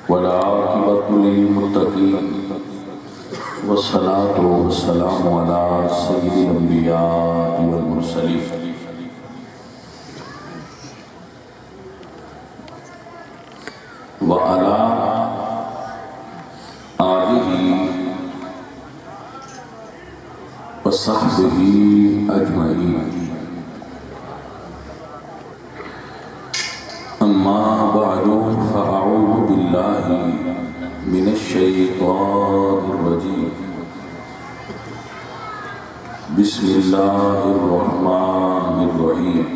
والعاقبة للمتقين والصلاة والسلام على سيد الأنبياء والمرسلين وعلى آله وصحبه أجمعين. أما بعد فأعوذ بالله من الشيطان الرجيم. بسم الله الرحمن الرحيم.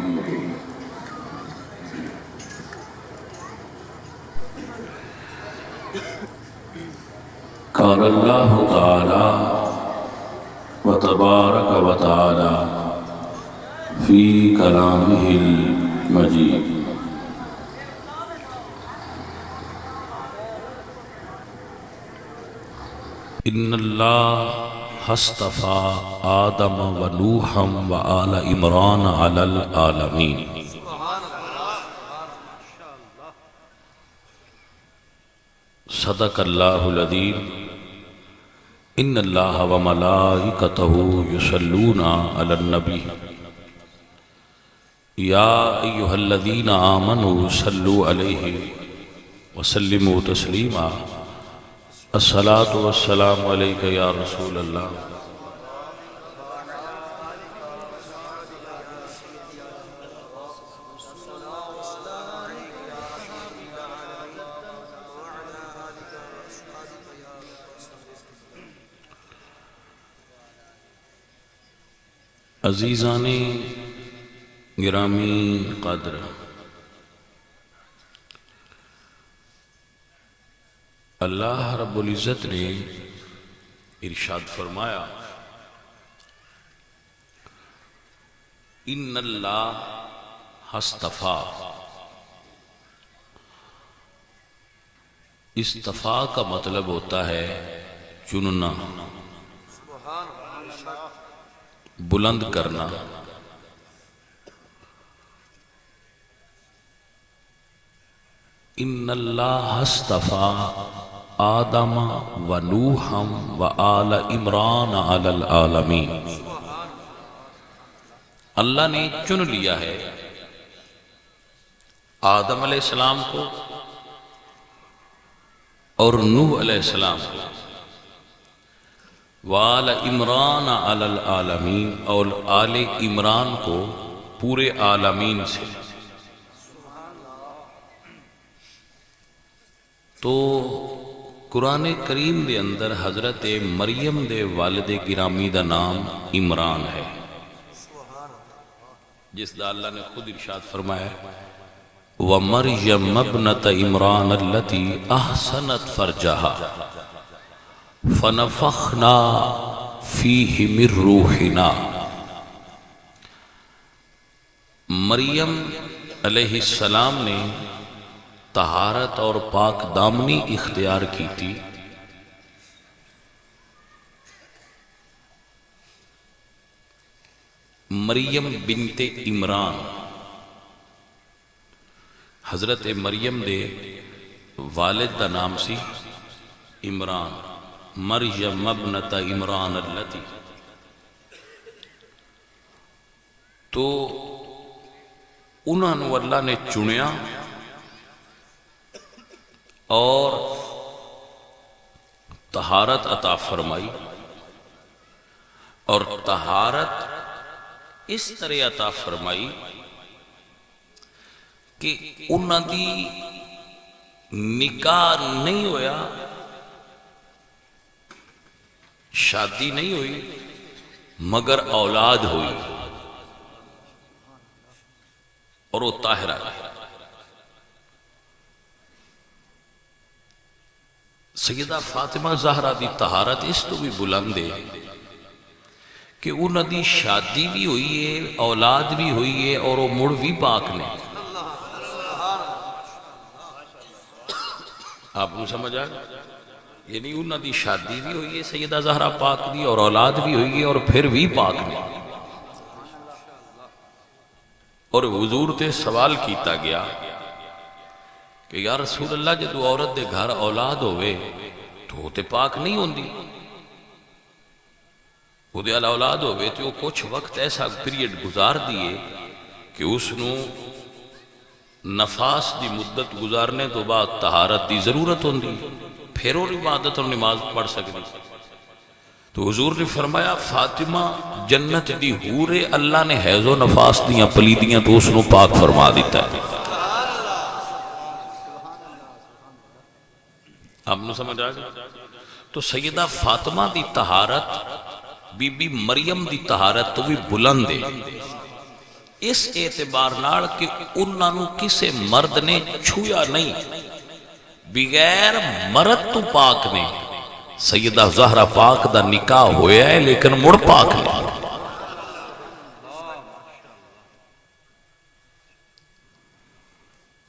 قال الله تعالى وتبارك وتعالى في كلامه المجيد: ان اللہ اصطفى آدم و نوحا و آل عمران علی العالمین. صدق اللہ العظیم. ان اللہ و ملائکتہ یصلون علی النبی یا ایہا الذین آمنوا صلوا علیہ وسلموا تسلیما. الصلاة والسلام علیکہ یا رسول اللہ. عزیزان گرامی قدر، اللہ رب العزت نے ارشاد فرمایا: ان اللہ اصطفیٰ. اصطفیٰ کا مطلب ہوتا ہے چننا، بلند کرنا. ان اللہ اصطفیٰ آدم و نوحا و آل عمران علی العالمین. اللہ نے چن لیا ہے آدم علیہ السلام کو اور نوح علیہ السلام کو، وآل عمران علی العالمین، اور آل عمران کو پورے عالمین سے. تو قرآن کریم دے اندر حضرت مریم دے والد گرامی دا نام عمران ہے، جس دا اللہ نے خود ارشاد فرمایا: وَمَرْيَمَ ابْنَتَ عِمْرَانَ الَّتِي أَحْسَنَتْ فَرْجَهَا فَنَفَخْنَا فِيهِ مِن رُّوحِنَا. مریم علیہ السلام نے طہارت اور پاک دامنی اختیار کی تھی. مریم بنت عمران، حضرت مریم دے والد دا نام سی عمران. مریم ابنت عمران التی. تو انہوں نے اللہ نے چنیا اور طہارت عطا فرمائی، اور طہارت اس طرح عطا فرمائی کہ انہاں دی نکاح نہیں ہویا، شادی نہیں ہوئی، مگر اولاد ہوئی اور وہ طاہرہ ہے. سیدہ فاطمہ زہرا دی طہارت اس تو بھی بلند ہے کہ انہاں دی شادی بھی ہوئی ہے، اولاد بھی ہوئی ہے، اور وہ مڑ بھی پاک نے. آپ کو سمجھ آئے؟ یعنی انہاں دی شادی بھی ہوئی ہے سیدہ زہرا پاک دی، اور اولاد بھی ہوئی ہے، اور پھر بھی پاک نے. اور حضور تے سوال کیتا گیا کہ یا رسول اللہ جدو عورت دے گھر اولاد ہوئے تو وہ تے پاک نہیں ہوندی، وہ دے اولاد ہوئے تو وہ کچھ وقت ایسا پیریڈ گزار دیے کہ اس نو نفاس دی مدت گزارنے تو بعد طہارت دی ضرورت ہوندی، پھر وہ عبادت اور نماز پڑھ سکتی۔ تو حضور نے فرمایا فاطمہ جنت دی حور ہے، اللہ نے حیض و نفاس دیاں پلیدیاں تو اس نو پاک فرما دیتا ہے۔ آپ نے سمجھ آ گیا؟ تو سیدہ فاطمہ دی طہارت بی بی مریم دی طہارت تو بھی بلند ہے، اس اعتبار نال کہ انہاں نو کسے مرد نے چھویا نہیں، بغیر مرد تو پاک نے سیدہ زہرا پاک دا نکاح ہویا ہے لیکن مڑ پاک نہیں۔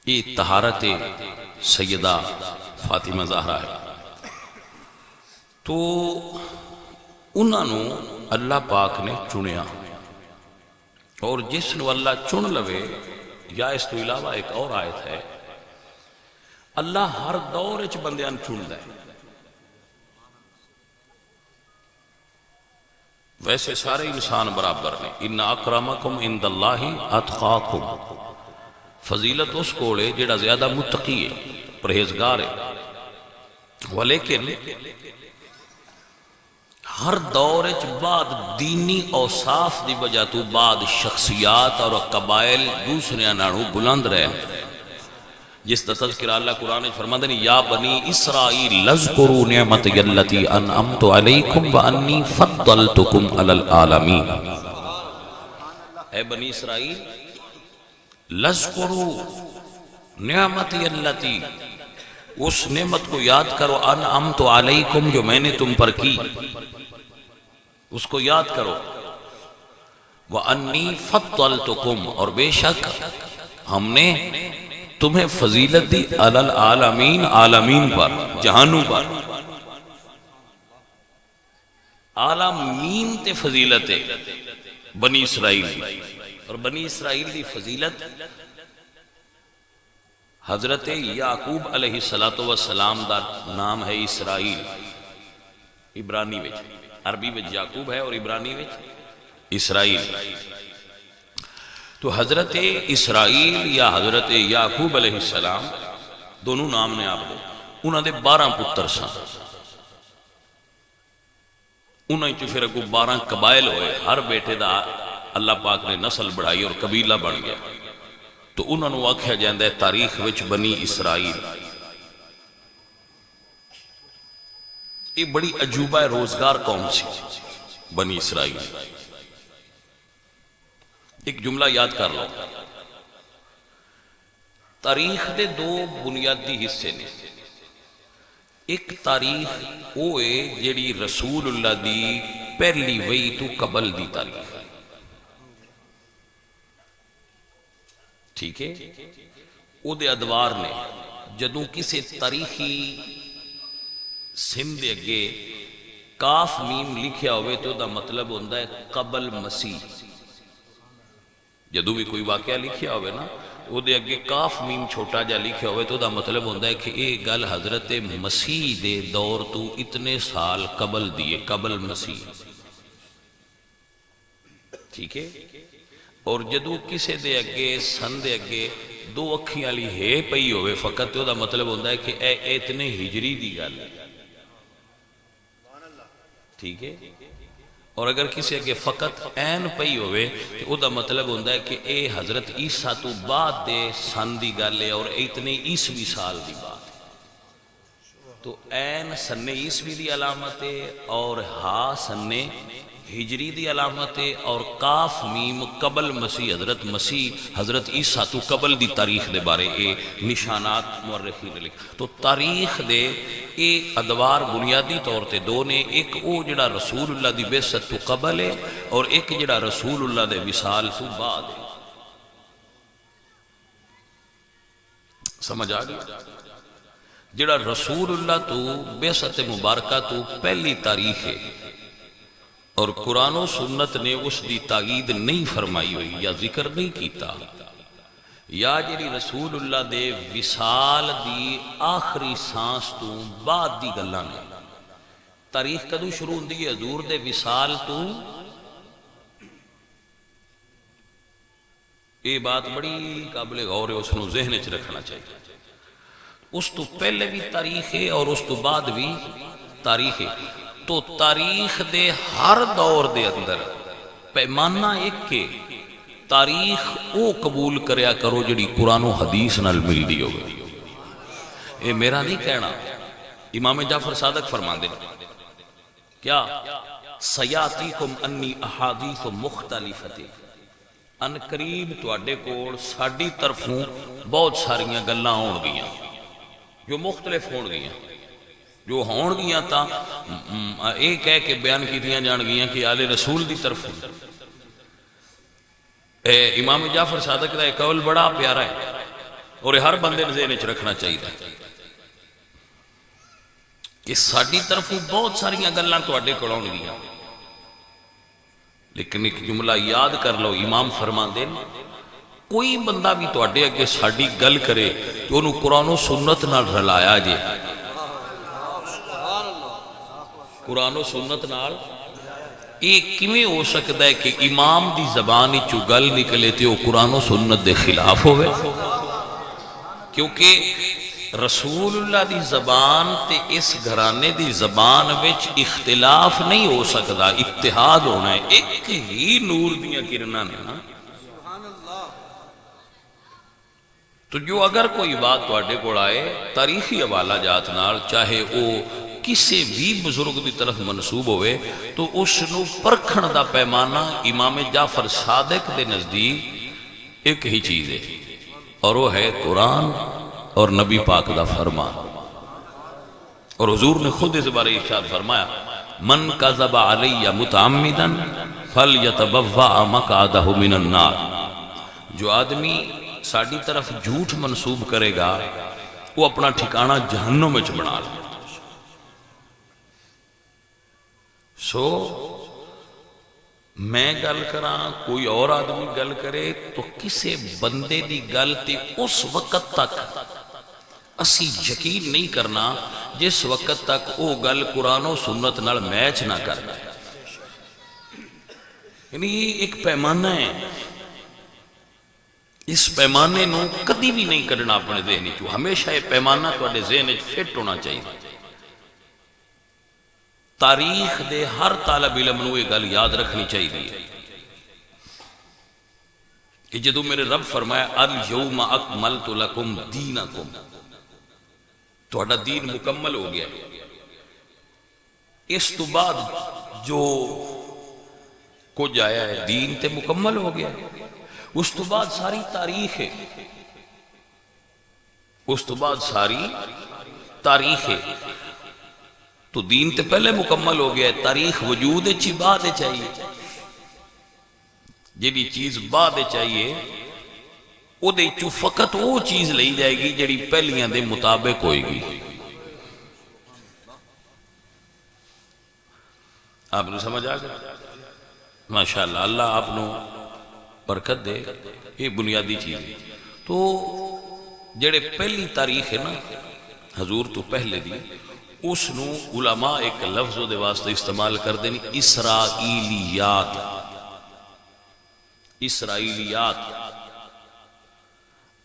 یہ طہارت سیدہ فاطمہ زہرا ہے۔ تو انہاں نو اللہ پاک نے چنیا، اور جس نو اللہ چن لوے، یا اس تو علاوہ ایک اور آیت ہے، اللہ ہر دور اچ بندیاں چن دے، ویسے سارے انسان برابر نے، ان اکرمکم عند اللہ اتقاکم، فضیلت اس کولے جڑا زیادہ متقی ہے، پرہیزگار ہے، ولیکن ہر دور اچ بعد دینی اوصاف دی وجہ تو بعد شخصیات اور قبائل دوسرے نالوں بلند رہے، جس دا تذکرہ اللہ قرآن فرماتے ہیں یا بنی اسرائیل اذکروا نعمتی التی انعمت علیکم وانی فضلتکم علی العالمین۔ اے بنی اسرائیل اذکروا نعمتی التی، اس نعمت کو یاد کرو، انعمت علیکم جو میں نے تم پر کی اس کو یاد کرو، وانی فضلتکم اور بے شک ہم نے تمہیں فضیلت دی علی العالمین، عالمین پر، جہانوں پر، عالمین تے فضیلت ہے بنی اسرائیل، اور بنی اسرائیل دی فضیلت حضرت یعقوب علیہ السلام دا نام ہے اسرائیل، عبرانی وچ، عربی وچ یعقوب ہے اور عبرانی وچ اسرائیل۔ تو حضرت اسرائیل یا حضرت یعقوب علیہ السلام دونوں نام نے آپ دے، انہوں نے 12 پتر سن، انہوں نے پھر اگو 12 قبائل ہوئے، ہر بیٹے دا اللہ پاک نے نسل بڑھائی اور قبیلہ بن گیا، تو انہوں نے آکھیا جاندہ ہے تاریخ وچ بنی اسرائیل۔ یہ بڑی عجوبہ روزگار قوم سی بنی اسرائیل۔ ایک جملہ یاد کر لو، تاریخ دے 2 بنیادی حصے نے، ایک تاریخ اوے جیڑی رسول اللہ دی پہلی وحی تو قبل دی تاریخ، ٹھیک ہے، او دے ادوار نے جدوں کسے تاریخی سندھ اگے کاف میم لکھیا ہوئے تو دا مطلب ہوندہ ہے قبل مسیح، جدو بھی کوئی واقعہ لکھیا ہوئے نا وہ دے اگے کاف میم چھوٹا جا لکھیا ہوئے تو دا مطلب ہوندہ ہے کہ ایک گل حضرت مسیح دے دور تو اتنے سال قبل دیے، قبل مسیح، ٹھیک ہے۔ اور جدو کسے دے اگے سن دے اگے 2 اکھیاں لی ہے پئی ہوئے فقط تو دا مطلب ہوندہ ہے کہ اے اتنے ہجری دی گل ہے، ٹھیک ہے۔ اور اگر کسی اگے فقط این پئی ہوئے تو او دا مطلب ہوندہ ہے کہ اے حضرت عیسیٰ تو بعد دے سن دی گل ہے اور اتنے عیسوی سال دی بات ہے، تو این سن عیسوی دی علامت ہے اور ہا سن ہجری دی علامت ہے، اور کاف میم قبل مسیح حضرت عیسیٰ تو قبل دی تاریخ دے بارے اے نشانات مورخین نے لکھ۔ تو تاریخ دے اے ادوار بنیادی طور تے 2 نے، ایک او جڑا رسول اللہ دی بعثت تو قبل ہے اور ایک جڑا رسول اللہ دے وصال تو بعد ہے، سمجھ آ گیا؟ جڑا رسول اللہ تو بعثت مبارکہ تو پہلی تاریخ ہے اور قرآن و سنت نے اس دی تائید نہیں فرمائی ہوئی یا ذکر نہیں کیتا، یا جڑی رسول اللہ دے وصال دی آخری سانس تو بعد دی گلاں نے. تاریخ کدوں شروع ہوندی ہے؟ حضور دے وصال تو. یہ بات بڑی قابل غور ہے، اس نو ذہن وچ رکھنا چاہیے. اس تو پہلے بھی تاریخ ہے اور اس تو بعد بھی تاریخ ہے. تو تاریخ دے ہر دور دے اندر پیمانہ ایک کے تاریخ او قبول کریا کرو جڑی قرآن و حدیث نال ملدی ہوگی. اے میرا نہیں کہنا، امام جعفر صادق فرماندے کیا سیاتیکم انی احادیث مختلفۃ، ان قریب تواڈے کول ساڈی طرفوں بہت ساریاں گلاں ہون گیاں جو مختلف ہون گیاں، جو ہون گیاں تا اے کہہ کے بیان کیتیاں جان گیاں کہ آل رسول دی طرف. امام جعفر صادق کا قول بڑا پیارا ہے اور ہر بندے نے ذہن وچ رکھنا چاہیے کہ ساڈی طرف بہت ساریاں گلاں تواڈے کول آون گیاں، لیکن ایک جملہ یاد کر لو. امام فرماندے کوئی بندہ بھی تواڈے اگے ساڈی گل کرے تو انہوں قرآن و سنت نال رلایا جے. قرآن و سنت نال یہ کیویں ہو سکتا ہے کہ امام دی زبان چو گل نکلے تے وہ قرآن و سنت دے خلاف ہوئے؟ کیونکہ رسول اللہ دی زبان تے اس گھرانے دی زبان وچ اختلاف نہیں ہو سکتا، اتحاد ہونا ہے. ایک ہی نور دیاں کرناں نے نا. تو جو اگر کوئی بات تواڈے کول آئے تاریخی حوالہ جات نال، چاہے او کسی بھی بزرگ دی طرف منسوب ہوئے، تو اس نو پرکھن دا پیمانہ امام جعفر صادق دے نزدیک ایک ہی چیز ہے، اور وہ ہے قرآن اور نبی پاک دا فرمان. اور حضور نے خود اس بارے ارشاد فرمایا من کذب علی متعمدا فلیتبوأ مقعدہ من النار. جو آدمی ساڈی طرف جھوٹ منسوب کرے گا وہ اپنا ٹھکانہ جہنم وچ بنا لے. سو میں گل کراں، کوئی اور آدمی گل کرے، تو کسے بندے دی گل تے اس وقت تک اسی یقین نہیں کرنا جس وقت تک وہ گل قرآن و سنت نال میچ نہ کرنا. یعنی یہ ایک پیمانہ ہے، اس پیمانے نو کدی بھی نہیں کرنا اپنے ذہن چو. ہمیشہ یہ پیمانہ تواڈے ذہن وچ فٹ ہونا چاہیے. تاریخ دے ہر طالب علم نو یہ گل یاد رکھنی چاہیے کہ جدو میرے رب فرمایا الیوم اکملت لکم دینکم، تہاڈا دین مکمل ہو گیا. اس تو بعد جو کچھ آیا ہے دین تے مکمل ہو گیا. اس تو بعد ساری تاریخ ہے، اس تو بعد ساری تاریخ ہے. تو دین تے پہلے مکمل ہو گیا ہے، تاریخ وجود چی بعد چاہیے. جیڑی چیز بعد چاہیے او دے چو فقط وہ چیز لئی جائے گی جیڑی پہلیاں دے مطابق ہوئے گی. آپ نے سمجھ آ گیا؟ ماشاءاللہ، اللہ آپ نے برکت دے. یہ بنیادی چیز ہے. تو جڑے پہلی تاریخ ہے نا حضور تو پہلے دی، اس نو علماء ایک لفظ دے واسطے استعمال کر دیں اسرائیلیات. اسرائیلیات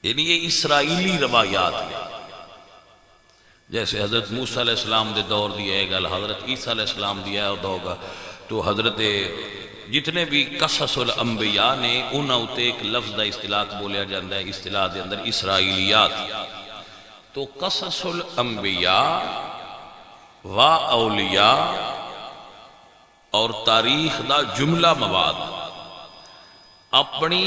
یعنی یہ اسرائیلی روایات ہیں. جیسے حضرت موسیٰ علیہ السلام دے دور دیا ہے گل، حضرت عیسیٰ علیہ السلام دیا ہے ہوگا، تو حضرت جتنے بھی قصص الانبیاء نے انہاں اتے ایک لفظ دا اصطلاح بولیا جاندہ ہے اصطلاح دے اندر اسرائیلیات. تو قصص الانبیاء و اولیاء اور تاریخ دا جملہ مواد اپنی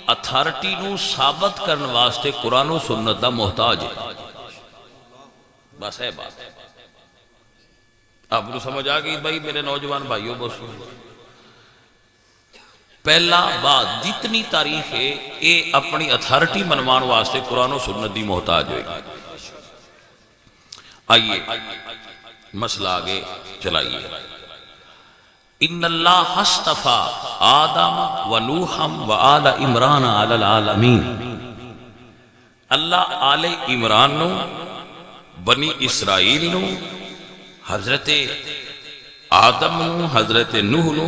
اتھارٹی نو ثابت کرنے واسطے قرآن و سنت دا محتاج ہے. بس ہے بات. آپ کو سمجھ آ گئی بھائی میرے نوجوان بھائیوں بسو؟ پہلا بات جتنی تاریخ ہے یہ اپنی اتھارٹی منوان واسطے قرآن و سنت دی محتاج ہوئے گی. آئیے مسئلہ آگے چلائیے. ان اللہ اصطفیٰ آدم و نوحا و آل عمران علی العالمین. اللہ آل عمران نو بنی اسرائیل نو حضرت آدم نو حضرت نوح نو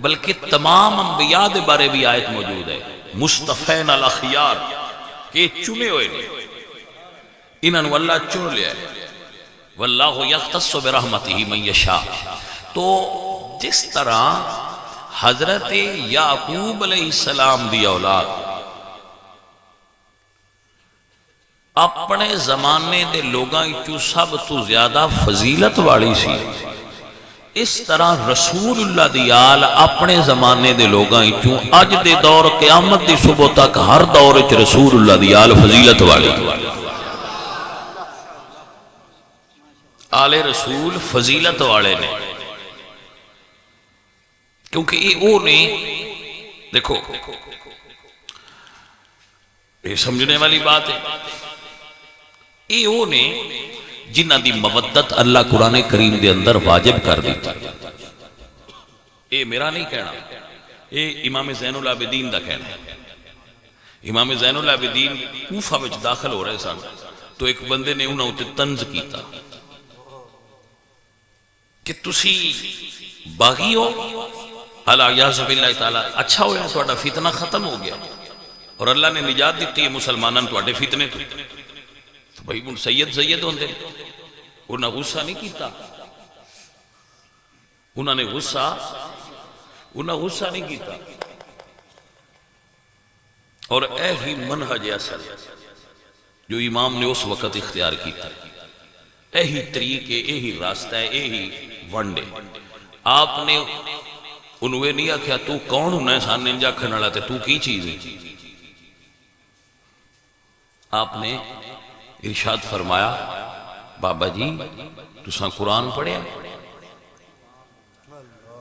بلکہ تمام انبیاء دے بارے بھی آیت موجود ہے مصطفین الاخیار کہ چنے ہوئے نے انہوں اللہ چن لیا ہے واللہ یختص برحمتہ من یشاء. تو جس طرح حضرت یعقوب علیہ السلام دی اولاد اپنے زمانے دے لوگاں چوں سب تو زیادہ فضیلت والی سی، اس طرح رسول اللہ دی آل اپنے زمانے دے لوگاں چوں اج دے دور قیامت دی صبح تک ہر دور وچ رسول اللہ دی آل فضیلت والی. آل رسول فضیلت والے نے، کیونکہ یہ وہ نے دیکھو یہ سمجھنے والی بات ہے، یہ وہ نے جنہ دی مودت اللہ قرآن کریم دے اندر واجب کر دیتا. یہ میرا نہیں کہنا، یہ امام زین العابدین دا کہنا ہے. امام زین العابدین کوفہ وچ داخل ہو رہے سن تو ایک بندے نے انہوں تے طنز کیتا کہ تسی باغی ہو، اللہ یعذب اللہ تعالیٰ اچھا ہویا تھوڑا فتنہ ختم ہو گیا اور اللہ نے نجات دیتی ہے مسلمانان تھوڑے فتنے تو بھائی ان سید ہوندے انہاں غصہ نہیں کیتا، انہاں نے غصہ نہیں کیتا. اور اے ہی منہج اصل جو امام نے اس وقت اختیار کیتا، اے ہی طریقے، اے ہی راستہ ہے، اے ہی ونڈے. آپ نے انہوں نہیں آکھیا تو کون ہونا ہے سان ننجا کھڑنا لاتے تو کی چیز ہے. آپ نے ارشاد فرمایا بابا جی تساں قرآن پڑھیا؟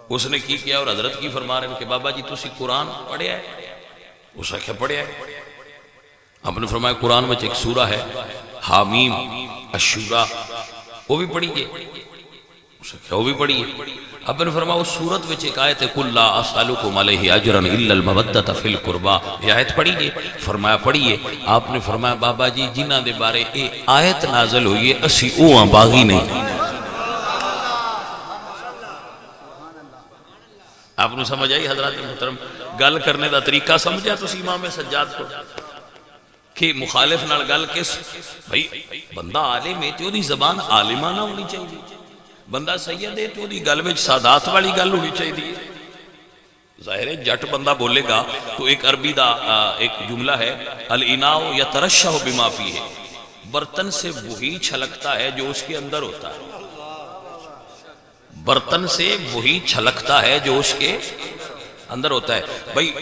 اس نے کی کیا اور حضرت کی فرما رہے ہیں کہ بابا جی تسی قرآن پڑھیا ہے؟ اس نے کیا پڑھیا ہے؟ آپ نے فرمایا قرآن میں ایک سورہ ہے حامیم الشورى، وہ بھی پڑھیے. اس نے کیا وہ بھی پڑھیے. آپ نے فرمایا اس سورت وچ ایک آیت ہے قُلْ لَا أَسْأَلُكُمْ عَلَيْهِ أَجْرًا إِلَّا الْمَوَدَّةَ فِي الْقُرْبَى، یہ آیت پڑھیے. فرمایا پڑھیے. آپ نے فرمایا بابا جی جنہ دے بارے اے آیت نازل ہوئی ہے اسی اوہاں باغی نہیں. آپ نے سمجھ آئی حضرات محترم گل کرنے دا طریقہ سمجھا تو امام سجاد کو کہ مخالف نال گل کس بھائی بندہ عالم ہے تو دی زبان عالمانہ ہونی چاہیے، بندہ سید ہے تو دی گل وچ سادات والی گل ہونی چاہیے. ظاہر ہے جٹ بندہ بولے گا تو ایک عربی دا ایک جملہ ہے الاناء یترشح بما فیہ، برتن سے وہی چھلکتا ہے جو اس کے اندر ہوتا ہے. برتن سے وہی چھلکتا ہے جو اس کے اندر ہوتا ہے. بھئی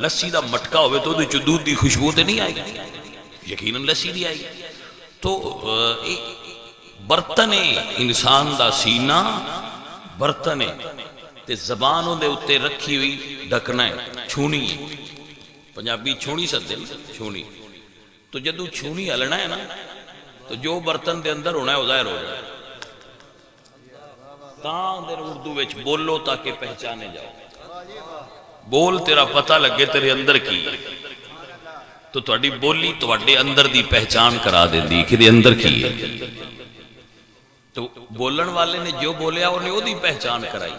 لسی دا مٹکا ہوئے تو دودھ دی خوشبو تے نہیں آئے گی، یقیناً لسی دی آئے گی. تو برتن انسان دا سینہ برتن تے زبانوں دے اتے رکھی ہوئی ڈھکنا ہے چھونی ہے. پنجابی چھونی سدے چھونی. تو جدو چھونی ہلنا ہے نا تو جو برتن دے اندر ہونا ہے وہ ظاہر ہو جائے. تاں دیر اردو وچ بولو تاکہ پہچانے جاؤ، بول تیرا پتہ لگے تیرے اندر کی تو تہاڈی بولی تہاڈے اندر دی پہچان کرا دیندی کہ دے اندر کی ہے. تو بولن والے نے جو بولیا انہیں وہ دی پہچان کرائی.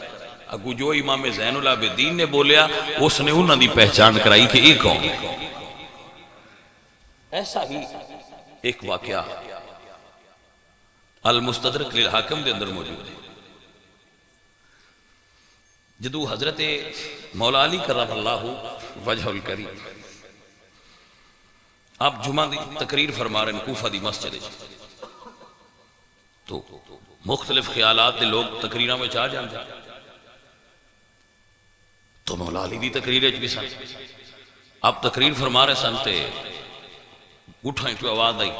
اگو جو امام زین العابدین نے بولیا اس نے انہوں دی پہچان کرائی کہ ایک کون. ایسا ہی ایک واقعہ المستدرک للحاکم دے اندر موجود ہے. جدو حضرت مولا علی کرم اللہ وجہ الکریم آپ جمعہ دی تقریر فرما رہے ہیں کوفہ دی مسجد تو مختلف خیالات دے لوگ تقریرہ میں چاہ جان جائے تو مولا علی دی تقریر بھی سن. آپ تقریر فرما رہے سن تے اٹھائیں تو آواز آئی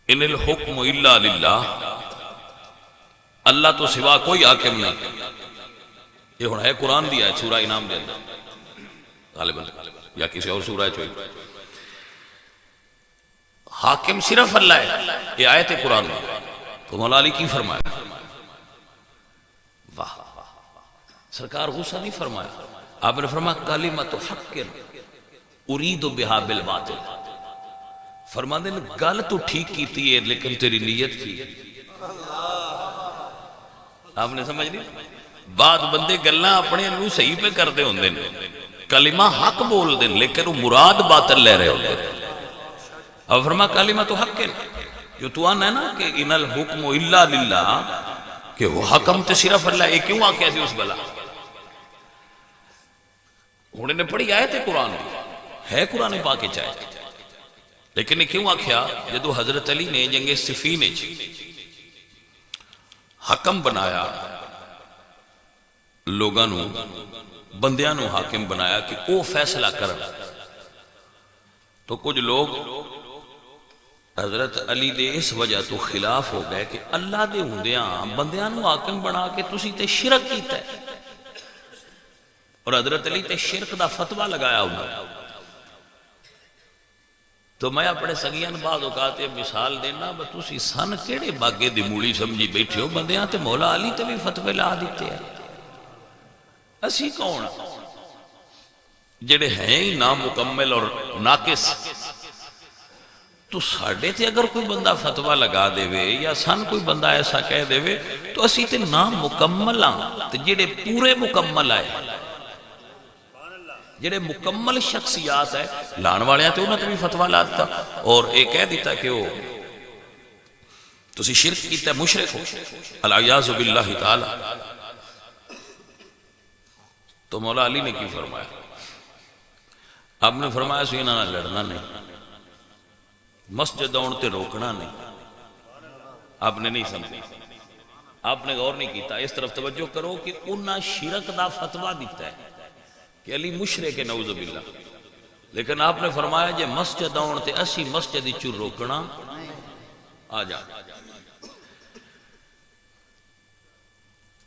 ان الحکم الا للہ، اللہ تو سوا کوئی حاکم نہیں. یہ ہونا ہے قرآن دیا ہے سورہ انعام دے اندر غالباً یا کسی اور سورہ چوئی. حاکم صرف اللہ ہے، یہ آیت قرآن دی. تو مولا علی کی فرمایا؟ واہ سرکار غصہ نہیں فرمایا. آپ نے فرمایا کلمۃ حق، ارید بہا بالباطل، فرماندے نے گل تو ٹھیک کیتی ہے لیکن تیری نیت کی، آپ نے سمجھ لی؟ بعد بندے گلاں اپنے انہوں صحیح پہ کردے ہوندے نے، کلمہ حق بول دیں لیکن وہ مراد باطل لے رہے ہوتے ہیں۔ اب فرما کلمہ تو حق ہے، جو تو آنا ہے نا کہ ان الحکم الا للہ، کہ وہ حکم تے صرف اللہ، یہ کیوں آکھیا سی اس بلا؟ انہوں نے پڑھی آیت ہے قرآن بھی، ہے قرآن پاک چاہے، لیکن یہ کیوں آکھیا؟ جدو حضرت علی نے جنگ صفین حکم بنایا، لوگاں نو بندیاں نو حاکم بنایا کہ او فیصلہ کرن، تو کچھ لوگ حضرت علی دے اس وجہ تو خلاف ہو گئے کہ اللہ دے ہوندیاں بندیاں نو حاکم بنا کے تسی تے شرک کیتا ہے، اور حضرت علی تے شرک دا فتویٰ لگایا ہوگا۔ تو میں اپنے سگیاں بعض اوقات مثال دینا، تسی سن کیڑے باغے دی مولی سمجھی بیٹھے ہو، بندیاں تے مولا علی تے بھی فتوے لا دیتے ہیں، اسی کون جڑے ہیں ہی نامکمل اور ناقص؟ تو ساڑھے تے اگر کوئی بندہ فتویٰ لگا دے وے یا سن کوئی بندہ ایسا کہہ دے وے تو اسی تے نامکمل ہاں، تے جڑے پورے مکمل آئے، جڑے مکمل شخصیات ہے لان والے ہیں تو انہوں نے بھی فتویٰ لاتا اور ایک کہہ دیتا کہ وہ تسی شرک کیتا ہے، مشرک ہو، العیاذ باللہ تعالی۔ تو مولا علی نے کی فرمایا؟ آپ نے فرمایا سو انہاں نہ لڑنا نہیں، مسجد آن تے روکنا نہیں۔ آپ نے نہیں سمجھا، آپ نے غور نہیں کیتا، اس طرف توجہ کرو کہ انہاں شرک دا فتویٰ دیتا ہے کہ علی مشرک ہے نعوذ باللہ، لیکن آپ نے فرمایا جے مسجد آن تے اسی مسجد چو روکنا، آ جا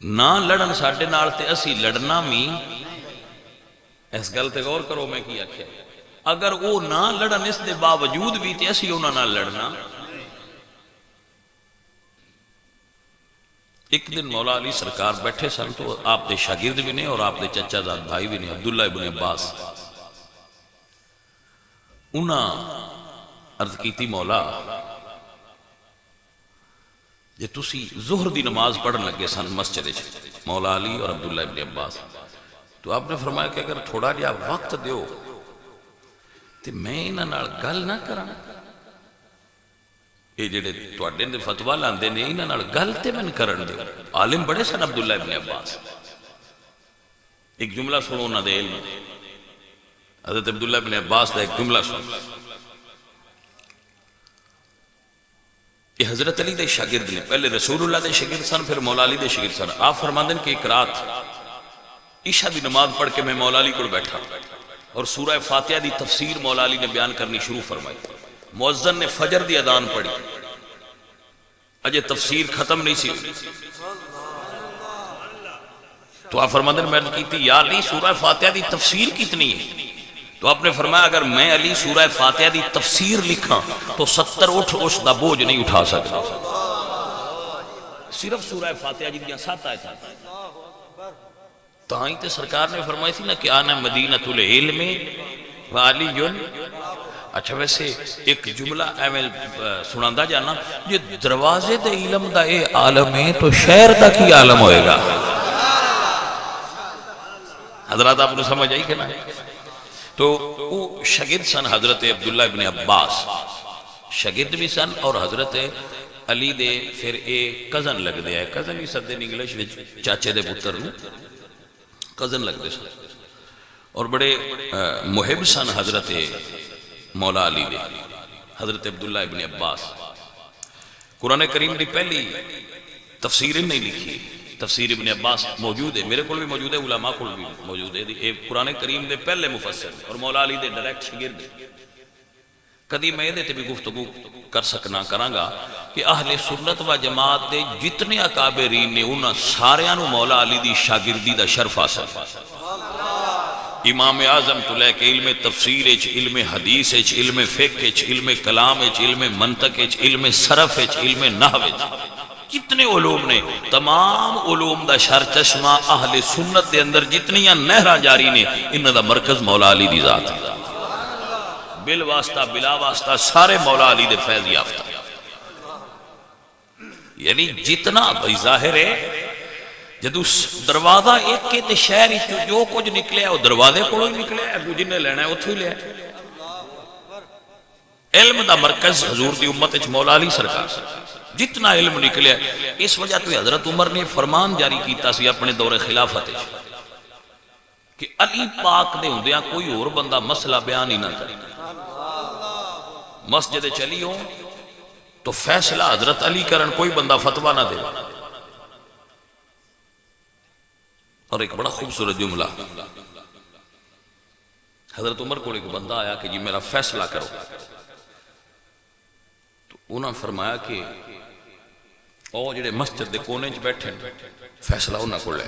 نہ لڑن ساڑھے نال تے اسی لڑنا می، اس گل تے غور کرو میں کی آکھیا، اگر وہ نہ لڑن اس دے باوجود بھی تے اسی انہاں نہ لڑنا۔ ایک دن مولا علی سرکار بیٹھے سن تو آپ دے شاگرد بھی نے اور آپ دے چچا زاد بھائی بھی نے، عبداللہ ابن عباس، انہاں عرض کیتی مولا جے تسی ظہر دی نماز پڑھن لگے سن مسجد، مولا علی اور عبداللہ ابن عباس، تو آپ نے فرمایا کہ اگر تھوڑا جہا وقت دیو تے میں انہاں نال گل نہ کراں، یہ جڑے تواڈے دے فتویٰ لاندے نے انہاں نال گل تے میں کرن دیو۔ عالم بڑے سن عبداللہ ابن عباس، ایک جملہ سنو انہاں دے علم، حضرت عبداللہ ابن عباس دا ایک جملہ سنو، یہ حضرت علی دے شاگرد نے، پہلے رسول اللہ دے شاگرد سن پھر مولا علی دے شاگرد سن۔ آپ فرماندے کہ ایک رات عشاء دی نماز پڑھ کے میں مولا علی کو بیٹھا اور سورہ فاتحہ دی تفسیر مولا علی نے بیان کرنی شروع فرمائی، مؤذن نے فجر دی اذان پڑھی، اجے تفسیر ختم نہیں سی، تو آپ فرماندے میں نے کیتی یا علی سورہ فاتحہ دی تفسیر کتنی ہے؟ تو آپ نے فرمایا اگر میں علی سورہ فاتحہ دی تفسیر لکھاں تو 70 اٹھ اس دا بوجھ نہیں اٹھا سکتا، صرف سورہ فاتحہ جی دیاں 7 آیتاں، تاں ہی تے سرکار نے فرمائی تھی نا کہ آنا مدینۃ العلم وعلی۔ اچھا ویسے ایک جملہ ایمل سناندہ جانا، یہ دروازے دے علم دا اے عالم ہے تو شہر دا کی عالم ہوئے گا؟ حضرات آپ نے سمجھ آئی کہ نا؟ تو وہ شاگرد سن حضرت عبداللہ ابن عباس، شاگرد بھی سن اور حضرت علی دے پھر ایک کزن لگ دیا ہے، کزن ہی سدے انگلش وچ چاچے دے پتر نو کزن لگ دے سن، اور بڑے محب سن حضرت مولا علی دے، حضرت عبداللہ ابن عباس۔ قرآن کریم دی پہلی تفسیر نہیں لکھی، تفسیر ابن عباس موجود ہے، میرے کو بھی موجود ہے، علماء کو بھی موجود ہے، یہ قرآن کریم دے پہلے مفسر اور مولا علی دے ڈائریکٹ شاگرد۔ کدی میں یہ بھی گفتگو کر سکنا کرانگا کہ اہل سنت و جماعت دے جتنے اکابرین نے انہاں ساریاں نو مولا علی دی شاگردی دا شرف حاصل، امام اعظم تو لے کے علم تفسیر اچ، علم حدیث اچ، علم فقہ اچ، علم کلام اچ، علم منطق اچ، علم صرف اچ، علم نحو اچ، کتنے علوم نے، تمام علوم دا شر چشمہ اہل سنت دے اندر جتنیاں نہراں جاری نے، انہاں دا مرکز مولا علی دی ذات ہے۔ بل واسطہ بلا واسطہ سارے مولا علی دے فیض یافتہ. یعنی جتنا بھائی ظاہر ہے جدو دروازہ ایک کے تے شہر جو کچھ نکلے وہ دروازے کو ہی نکلے اگو جن نے لینا ہے اتھو ہی لیا. علم دا مرکز حضور دی امت وچ مولا علی سرکار جتنا علم نکلے. اس وجہ تو حضرت عمر نے فرمان جاری کیتا سی اپنے دور خلافت کہ علی پاک دے ہوندیاں کوئی اور بندہ مسئلہ بیان ہی نہ کرے. مسجد چلی ہو تو فیصلہ حضرت علی کرن، کوئی بندہ فتویٰ نہ دے. اور ایک بڑا خوبصورت جملہ، حضرت عمر کو ایک بندہ آیا کہ جی میرا فیصلہ کرو، تو انہوں نے فرمایا کہ او جڑے مسجد دے کونے چ بیٹھے فیصلہ انہوں کو لے.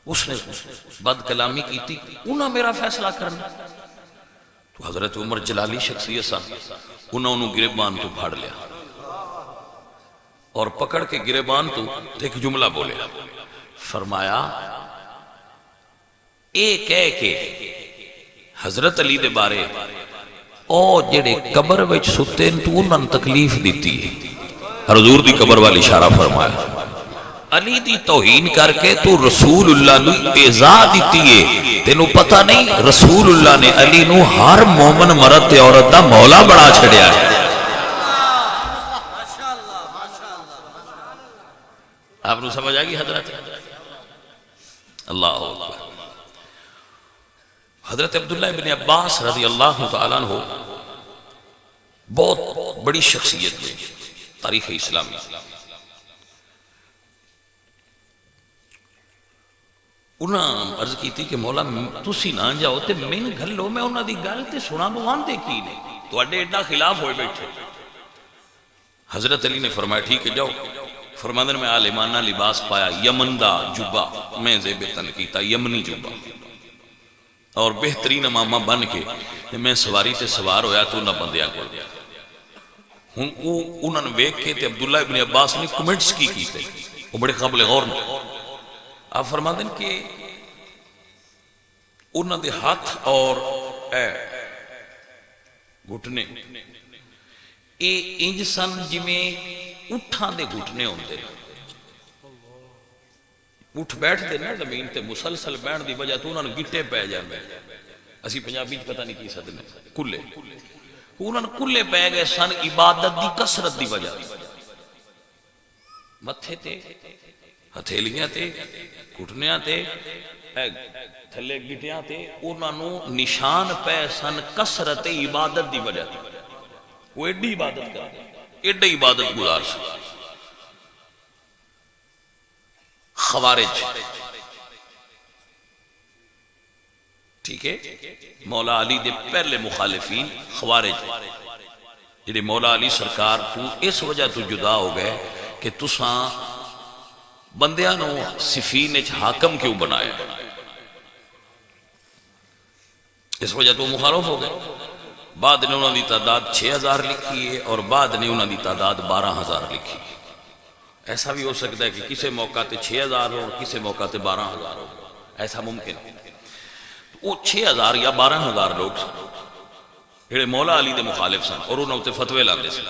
اس نے بد کلامی کی تھی، انہوں میرا فیصلہ کرنا. تو حضرت عمر جلالی شخصیت سا، انہوں نے گریبان تو پھاڑ لیا اور پکڑ کے گریبان تو ایک جملہ بولے، فرمایا اے کہہ کے حضرت علی دے بارے او جڑے قبر وچ ستے تو انہوں نے تکلیف دیتی ہے. حضور دی قبر والی اشارہ فرمایا علی دی توہین کر کے تو رسول اللہ نو ایذا دیتی ہے. تینوں پتہ نہیں رسول اللہ نے علی نو ہر مومن مرد تے عورت دا مولا بنا چھڑیا ہے. آپ نو سمجھ آ گئی حضرت؟ اللہ اکبر. حضرت عبداللہ ابن عباس رضی اللہ تعالیٰ عنہ بہت بڑی شخصیت ہے تاریخ اسلامی. انہاں عرض کی تھی کہ مولا تسی نہ جاؤ تے میں گھر لو، میں انہاں دی گل تے سنا بوان دے کی نہیں تو اڈے ایڈا خلاف ہوئے بیٹھے. حضرت علی نے فرمایا ٹھیک ہے جاؤ. فرماندن میں عالمانہ لباس پایا، یمن دا جبہ میں زیب تن کیتا، یمنی جبہ، اور بہترین امامہ بن کے میں سواری تے سوار ہویا تو نہ بندیاں کو گیا. انہوں نے ویک کے تے عبداللہ ابن عباس نے کمنٹس کی تے وہ بڑے قابل غور نے. آپ فرما دیں کہ انہوں دے ہاتھ اور گھٹنے اے انج سن جویں اٹھاں دے گھٹنے ہوندے، اٹھ بیٹھ دے نا زمین تے مسلسل بیٹھ دی وجہ تو انہوں نے گٹے پہ جاندے. اسی پنجابی پتہ نہیں کی سدنے کلے، انہوں نے کلے پہ گئے سن عبادت دی کثرت دی وجہ. متھے تے ہتھیلیاں تے گھٹنیاں تے تھلے گٹیاں تے انہوں نے نشان پہ سن کثرت عبادت دی وجہ. وہ ایڈی عبادت کر ایڈی عبادت گزار سن. خوارج ٹھیک ہے، مولا علی دے پہلے مخالفین خوارج جڑے مولا علی سرکار تو اس وجہ تو جدا ہو گئے کہ تساں بندیاں نو صفین اچ حاکم کیوں بنایا، اس وجہ تو مخالف ہو گئے. بعد نے انہوں دی تعداد 6000 لکھی ہے اور بعد نے انہوں دی تعداد 12000 لکھی ہے. ایسا بھی ہو سکتا ہے کہ کسی موقع تے 6000 ہو اور کسی موقع تے 12000 ہو، ایسا ممکن ہے. وہ 6000 یا 12000 لوگ جڑے مولا علی دے مخالف سن اور انہوں تے فتوے لاندے سن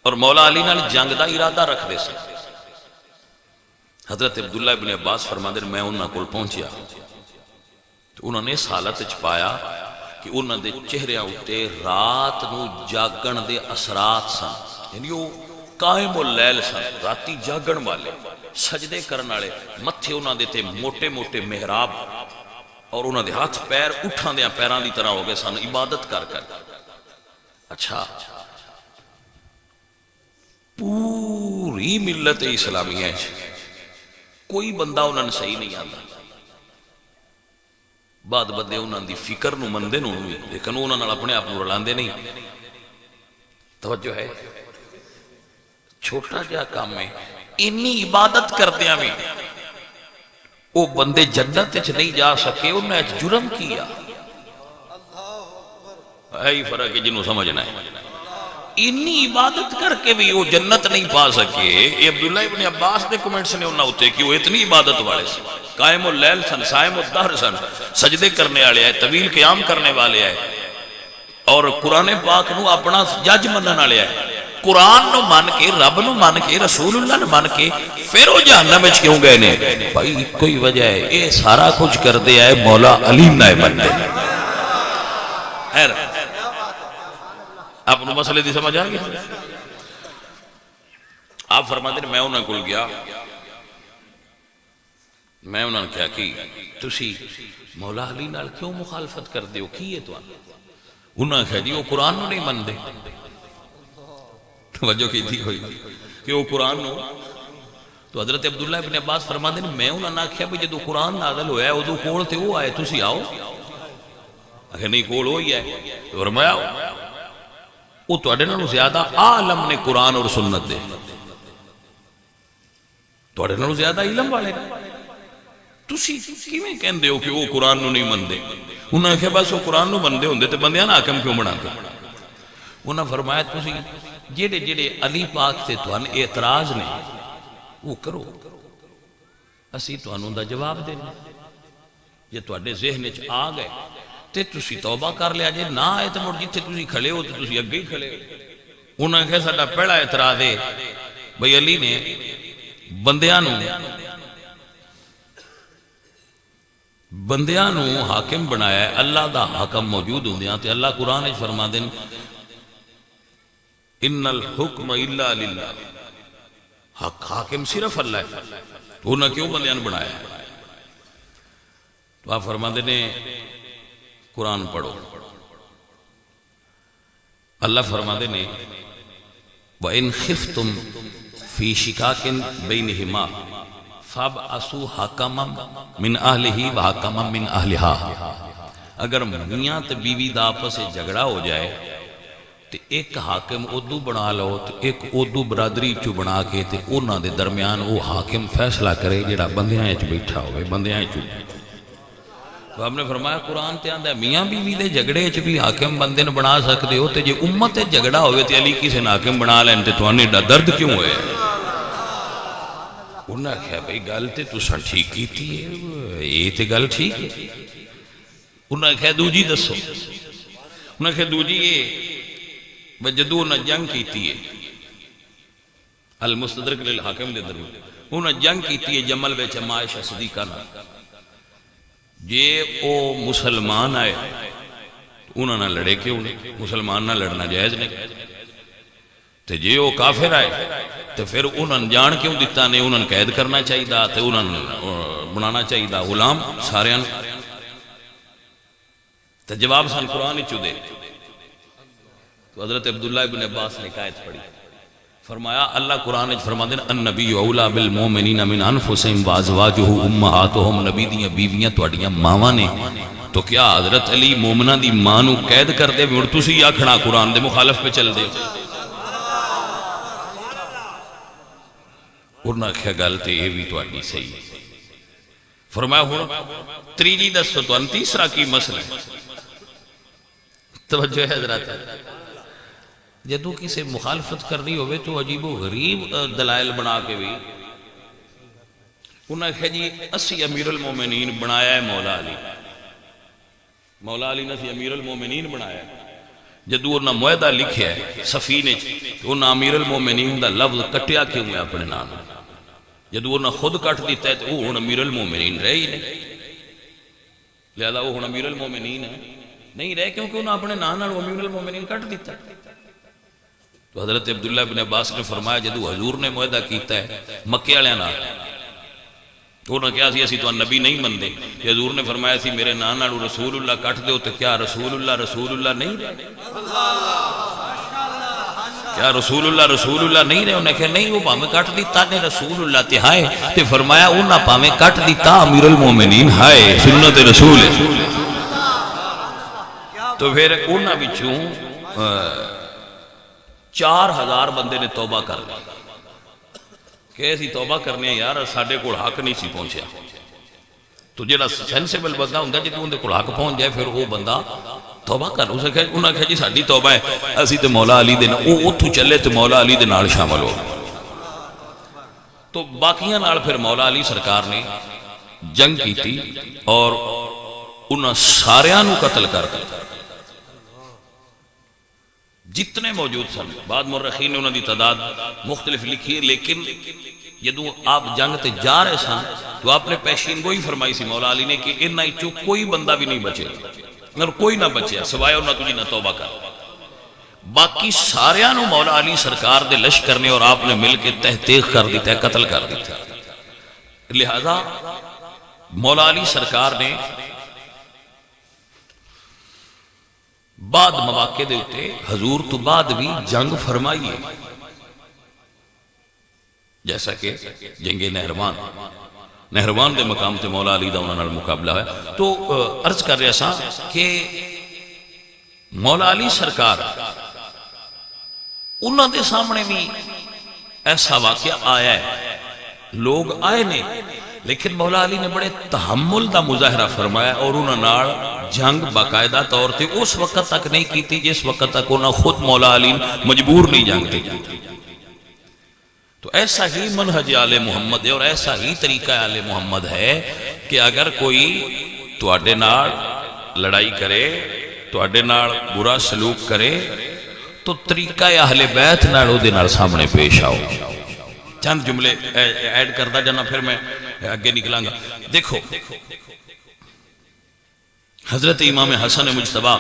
اور مولا علی نال جنگ دا ارادہ رکھ دے سن. حضرت عبداللہ ابن عباس فرماندے میں انہاں کول پہنچیا تو انہوں نے اس حالت وچ پایا کہ انہوں دے چہرے اُتے رات نو جاگن دے اثرات سن. یعنی وہ قائم اللیل سن، راتی جاگن والے، سجدے کرن والے. متھے انہوں دے تے موٹے موٹے محراب اور انہوں دے ہاتھ پیر اٹھاں دیاں پیران دی طرح ہو گئے سن عبادت کر کر. اچھا پوری ملت اسلامیہ کوئی بندہ انہوں نے صحیح نہیں آتا. بعد بدے انہوں دی فکر نو مندے نو ہوئی لیکن انہوں نے اپنے آپ نو رلاندے نہیں. توجہ ہے، چھوٹا جہا کام ہے، انی عبادت کردیاں میں وہ بندے جنت وچ نہیں جا سکے، انہوں نے جرم کیا. ہے فرق ہے جنہوں سمجھنا ہے. انی عبادت کر کے بھی وہ جنت نہیں پا سکے. یہ عبداللہ ابن عباس دے کمنٹس نے انہاں ہوتے کہ وہ اتنی عبادت والے سے قائم اللیل سن سائم الدہر سن سجدے کرنے والے ہیں طویل قیام کرنے والے ہیں اور قرآن پاک نو اپنا جج منن والے ہیں. قرآن نو مان کے رب نو مان کے رسول اللہ نو مان کے پھر وہ جہنم وچ کیوں گئے نے؟ بھائی کوئی وجہ ہے یہ سارا کچھ کر دے ہے مولا علی نائے بندے. خیر آپ کو مسئلے دی سمجھ آ گئی؟ آپ فرماتے ہیں میں انہوں کو گیا میں انہوں نے کیا کی تسی مولا علی نال کیوں مخالفت کر دیو کی ہے تو انہوں نے کہا جی وہ قرآن نو نہیں من دے. توجہ کی تھی ہوئی کہ وہ قرآن نو تو حضرت عبداللہ ابن عباس فرماتے ہیں میں انہوں نے کہا بھی جدو قرآن نازل ہویا ہے ادو کول تے وہ آئے تسی آؤ. اگر نہیں کول ہوئی ہے تو فرمایا وہ توڑے نالوں زیادہ عالم نے قرآن اور سنت دے توڑے نالوں زیادہ علم والے تسی کیویں کہندے ہو کہ وہ قرآن نو نہیں مندے؟ انہوں نے کہا بس وہ قرآن نو مندے ہوندے تے بندیاں نا حاکم کیوں بنا دے؟ انہوں نے فرمایا تسی جڑے جڑے علی پاک سے توان اعتراض نے وہ کرو اسی توانوں دا جواب دینا. یہ توڑے ذہن وچ آ گئے تے تسی توبہ کر لیا جے نہ آئے تو مڑ جتھے تسی کھڑے ہو تو تسی اگے ہی کھڑے ہو. انہوں نے کہا ساڈا پہلا اعتراض ہے بھئی علی نے بندیاں نو حاکم بنایا ہے. اللہ دا حکم موجود ہوندیاں تے اللہ قرآن وچ فرما دین ان الحکم الا للہ حق حاکم صرف اللہ ہے. تو انہوں نے کیوں بندیاں بنایا ہے؟ تو آپ فرما دینے قرآن پڑھو. اللہ فرما دینے وَإِنْ خِفْتُمْ فِي شِكَاكٍ بَيْنِهِمَا فَابْعَثُوا حَكَمًا مِنْ أَهْلِهِ وَحَكَمًا مِنْ أَهْلِهَا. اگر میاں تے بیوی دا آپس سے جھگڑا ہو جائے تو ایک حاکم ادو بنا لو تو ایک ادو برادری چو بنا کے تے انہاں دے درمیان وہ حاکم فیصلہ کرے جڑا بندیاں وچ بیٹھا ہوئے بندیاں وچ. تو آپ نے فرمایا قرآن تے آندا ہے میاں بیوی دے جھگڑے وچ بھی حاکم بندے نوں بنا سکدے ہو تے جے امت تے جھگڑا ہوئے تے علی کسے حاکم بنا لین تے توانے دا درد کیوں ہوئے؟ انہوں نے کہا بھئی گل تے تساں ٹھیک کیتی ہے یہ تے گل ٹھیک ہے. انہوں نے کہا دوجی دسو. انہوں نے کہا دوجی یہ جدو انہوں نے جنگ کیتی ہے المستدرک للحاکم دے درو انہوں نے جنگ کیتی ہے جمل وچ عائشہ صدیقہ نہ جے او مسلمان آئے انہوں نے لڑے کیوں نہیں؟ مسلمان نہ لڑنا جائز نہیں. تے جے او کافر آئے تو پھر انہوں نے جان کیوں دیتا نہیں؟ انہوں نے قید کرنا چاہیے دا تے انہوں نے بنانا چاہیے دا غلام سارے تے جواب سن قرآن ہی چو دے. تو حضرت عبداللہ ابن عباس نے آیت پڑھی فرمایا اللہ قرآن نے فرما دینا النبی اولا بالمومنین من انفسہم وازواجہ امہاتہم. نبی دیاں بیویاں توڑیاں ماواں نے تو کیا حضرت علی مومنہ دی مانو قید کر دے اور تسی یا کھڑا قرآن دے مخالف پہ چل دے. اور نہ کیا گلتے یہ بھی توڑی صحیح. فرمایا ہوں تریجی دستو تو ان تیسرا کی مسئلہ توجہ ہے حضرات. جدو کسی مخالفت کر رہی ہوئے تو عجیب و غریب دلائل بنا کے بھی انہوں نے کہا جی اسی امیر المومنین بنایا ہے مولا علی. مولا علی نے امیر المومنین بنایا ہے. جدو انہوں نے معاہدہ لکھیا ہے سفینے تو انہوں نے امیر المومنین دا لفظ کٹیا کیوں ہے اپنے نام. جدو انہوں نے خود کٹ دیتا ہے تو وہ امیر المومنین رہے ہی نہیں. لہذا وہ امیر المومنین ہے نہیں رہے کیونکہ انہوں نے اپنے نام امیر المومنین کٹ دیتا ہے. تو حضرت عبداللہ بن عباس نے فرمایا جدو حضور نے معاہدہ کیتا ہے مکے والے نال انہوں نے کہا سی اسی تو نبی نہیں مندے. حضور نے فرمایا سی میرے نام رسول اللہ کٹ دو تو کیا رسول اللہ نہیں رہے؟ کیا رسول اللہ نہیں رہے؟ انہوں نے کہا نہیں وہ پاہمیں کٹ دیتا نے رسول اللہ تے ہائے تے فرمایا انہوں نے پاہمیں کٹ دیتا امیر المومنین ہائے سنت رسول ہے. تو پھر انہوں نے بچوں 4000 بندے نے توبہ کر لیا کہ ایسی توبہ کرنے ہیں یار ساڑھے کو حق نہیں سی پہنچیا. تو جیڑا سینسیبل بندہ ہوندہ جب اندے کو حق پہنچ جائے پھر وہ بندہ توبہ کر. اسے کہا انہوں نے کہا جی ساڈی توبہ ہے اسی تے مولا علی دے او اتھوں چلے تے مولا علی دے نال شامل ہو. تو باقیاں نال پھر مولا علی سرکار نے جنگ کی تھی اور انہاں ساریاں نو قتل کر دیا جتنے موجود سن. بعد مورخین نے انہاں دی تعداد مختلف لکھی ہے، لیکن جدوں آپ جنگ تے جا رہے سن تو آپ نے پیشین گوئی فرمائی سی مولا علی نے کہ انہاں وچوں کوئی بندہ بھی نہیں بچے، اگر کوئی نہ بچے سوائے انہاں تو جی نہ توبہ کر. باقی ساریاں نو مولا علی سرکار دے لشکر نے اور آپ نے مل کے تحقیق کر دیتا ہے، قتل کر دیتا ہے. لہذا مولا علی سرکار نے بعد مواقع دے اتے حضور تو بعد بھی جنگ فرمائی ہے، جیسا کہ جنگ نہروان دے مقام تے مولا علی دا انہاں نال مقابلہ ہے. تو عرض کر رہا سا کہ مولا علی سرکار انہاں دے سامنے بھی ایسا واقعہ آیا ہے، لوگ آئے نے، لیکن مولا علی نے بڑے تحمل دا مظاہرہ فرمایا اور انہاں نال جنگ باقاعدہ طور تے اس وقت تک نہیں کیتی جس وقت تک انہاں خود مولا علی مجبور نہیں جنگ تے کی. تو ایسا ہی منہج آل محمد ہے اور ایسا ہی طریقہ آل محمد ہے کہ اگر کوئی تواڈے نال لڑائی کرے، تواڈے نال برا سلوک کرے تو طریقہ اہل بیت نال او دے نال سامنے پیش آؤ. چند جملے ایڈ کرتا جانا پھر میں آگے نکلاں گا. دیکھو حضرت امام حسن مجتبی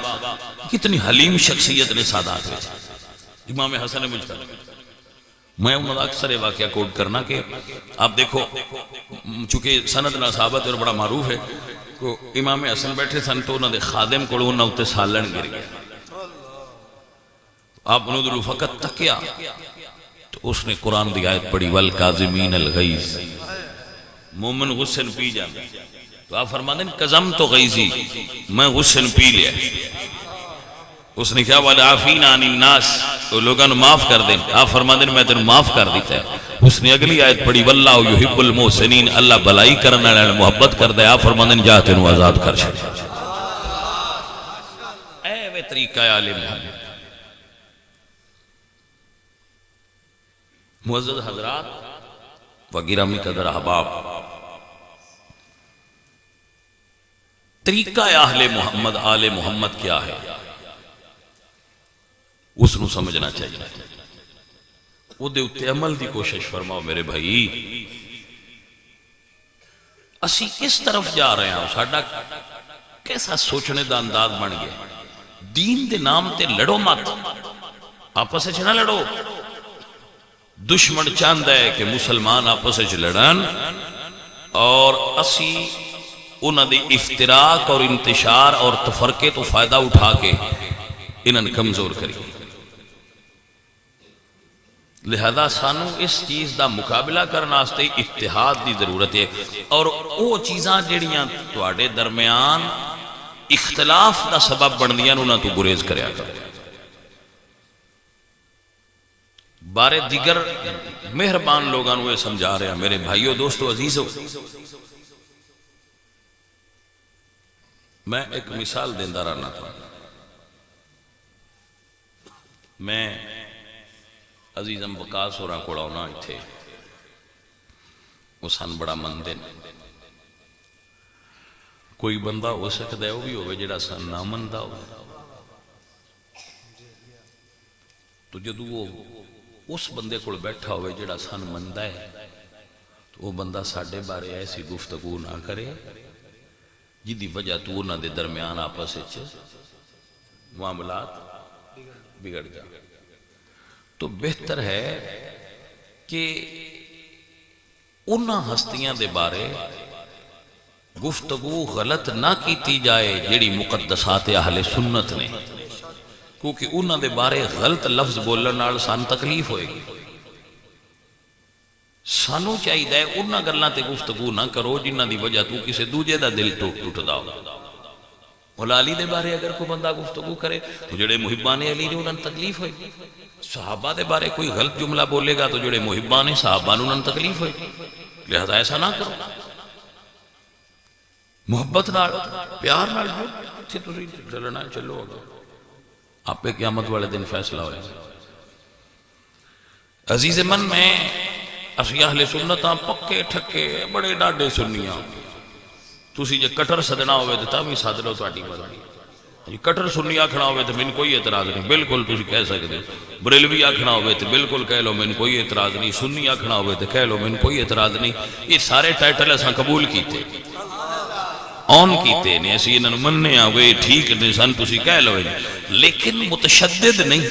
کتنی حلیم شخصیت نے سادات میں. امام حسن مجتبی میں انہوں نے اکثر واقعہ کوٹ کرنا کہ آپ دیکھو چونکہ سند نہ ثابت اور بڑا معروف ہے کہ امام حسن بیٹھے سن تو انہوں نے خادم کو انہوں نے سالن گر گیا. آپ انہوں نے فقط تکیا تو اس نے قرآن دی آیت پڑھی والکاظمین الغیظ، مومن غسن پی جانا. تو آپ فرما دیں قزم تو غیظی، میں غسن پی لیا. اس نے کہا والعافین عن الناس، تو لوگوں نے معاف کر دیں. آپ فرما دیں میں تینوں معاف کر دیتا ہے. اس نے اگلی آیت پڑھی واللہ یحب المحسنین، اللہ بلائی کرنے والے محبت کر دے. آپ فرما دیں جا تینوں آزاد کر چھڑ. اے وہ طریقہ عالم محمد. معزز حضرات و گرامی قدر احباب، طریقہ اہل محمد آل محمد کیا ہے اس نو سمجھنا چاہیے. وہ دے اتے عمل دی کوشش فرماؤ میرے بھائی. اسی کس طرف جا رہے ہیں، ساڈا کیسا سوچنے دا انداز بن گیا. دین دے نام تے لڑو مت، آپس وچ نہ لڑو. دشمن چاہتا ہے کہ مسلمان آپس وچ لڑن اور اسی انہاں دی افتراق اور انتشار اور تفرقے تو فائدہ اٹھا کے انہاں کمزور کریے. لہذا سانو اس چیز دا مقابلہ کرنا واسطے اتحاد دی ضرورت ہے. اور وہ چیزاں جڑیاں تواڈے درمیان اختلاف دا سبب بندیاں انہاں تو گریز کریا کرو. بارے دیگر مہربان لوگاں نو سمجھا رہے ہیں میرے بھائیو دوستو عزیزو. میں ایک مثال دیندہ رہنا تھا. میں عزیزم وقاص ہو رہا کوڑا ہونا تھے، وہ سن بڑا مندن. کوئی بندہ ہو سکتا ہے وہ بھی ہوئے جڑا سن نہ مندہ ہو. تو جدو وہ اس بندے کو بیٹھا ہوئے جڑا سن مندہ ہے تو وہ بندہ ساڑھے بارے ایسی گفتگو نہ کرے جدی وجہ تو انہاں دے درمیان آپس معاملات بگڑ جا. تو بہتر ہے کہ انہاں ہستیاں دے بارے گفتگو غلط نہ کیتی جائے جڑی مقدسات اہل سنت نے، کیونکہ انہاں دے بارے غلط لفظ بولن نال سان تکلیف ہوئے گی. سانو چاہیے انہاں گلاں تے گفتگو نہ کرو جنہاں دی وجہ تو کسے دوجے دا دل ٹوٹدا ہو. مولا علی دے بارے اگر کوئی بندہ گفتگو کرے تو جڑے محبان علی نے انہاں تکلیف ہوئے گی. صحابہ دے بارے کوئی غلط جملہ بولے گا تو جڑے محبان صحابہ نے انہاں تکلیف ہوئے گی. لہذا ایسا نہ کرو، محبت نال پیار نال جتھے تسی چلنا ہے چلو اگے، آپ پہ قیامت والے دن فیصلہ ہوئے۔ عزیز من میں اسی اہل سنتاں پکے ٹھکے بڑے ڈاڈے سنیاں، تسی جے کٹر سدنا ہوئے تو تاں بھی سد لو، تہاڈی مرضی۔ کٹر سنی آکھنا ہوئے تو من کوئی اعتراض نہیں، بالکل تسی کہہ سکتے۔ بریلوی آکھنا ہوئے تو بالکل کہہ لو، من کوئی اعتراض نہیں۔ سنی آکھنا ہوئے تو کہہ لو، من کوئی اعتراض نہیں۔ یہ سارے ٹائٹل اساں قبول کیتے، آن کیتے نے، اسی انہاں نوں مننے آ وے ٹھیک نے سن، تسی کہہ لو، لیکن متشدد نہیں۔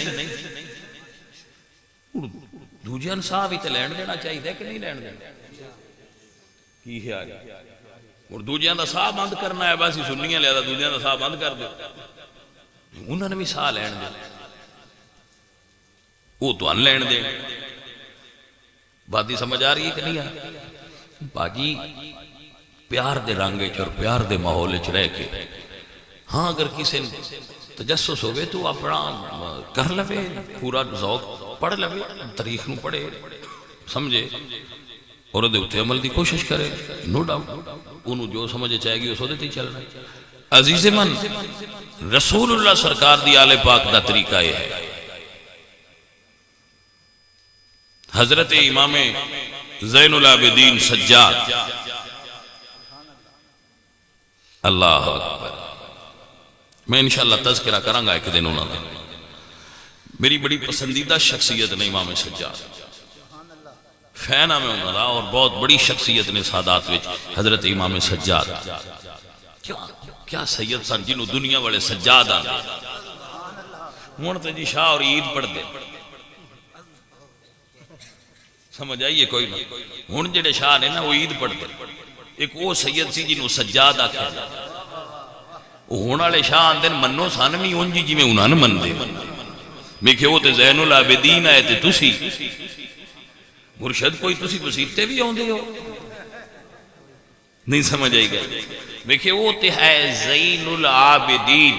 دوجیاں صاحب ہی تے لین دینا چاہیے کہ نہیں لین دینا؟ کی خیال ہے؟ اور دوجیاں دا ساہ بند کرنا ہے، بس سنیاں لیا دوجیاں دا ساہ بند کر دو، انہوں نے بھی ساہ لین دے، وہ تو ان لین دے۔ بات سمجھ آ رہی ہے کہ نہیں آ رہی؟ باجی پیار دے رنگ اور پیار دے ماحول چ رہ کے، ہاں اگر کسی تجسس ہوئے تو اپنا کر لوے، پورا ذوق پڑھ لوے، تاریخ نو پڑھے سمجھے اور دے اتے عمل دی کوشش کرے، نو ڈاؤٹ انہوں جو سمجھے چاہے گی اس دے تے چلنا ہے۔ عزیز من رسول اللہ سرکار دی آل پاک دا طریقہ یہ ہے، حضرت امام زین العابدین سجاد، اللہ اکبر، میں انشاءاللہ تذکرہ کروں گا ایک دن انہوں نے، میری بڑی پسندیدہ شخصیت نے امام سجاد، فینا میں انہوں نے، اور بہت بڑی شخصیت نے سادات وچ حضرت امام سجاد۔ کیا سید سن جنہوں دنیا والے سجاد آنے، ہون تے جی شاہ اور عید پڑھ دے، سمجھ آئیے کوئی نہ، ہون جڑے شاہ نے نا وہ عید پڑھ دے، ایک وہ سید سی جنہوں سجاد آکھے، ہون والے شاہ آندن منو سان بھی ان جی میں انہاں نے من دے، میں کہ وہ تے زین العابدین آئے تے تسی مرشد کوئی تسی وسیلتے بھی ہوندے ہو، نہیں سمجھ آئی گئے، میں کہ وہ تے ہے زین العابدین،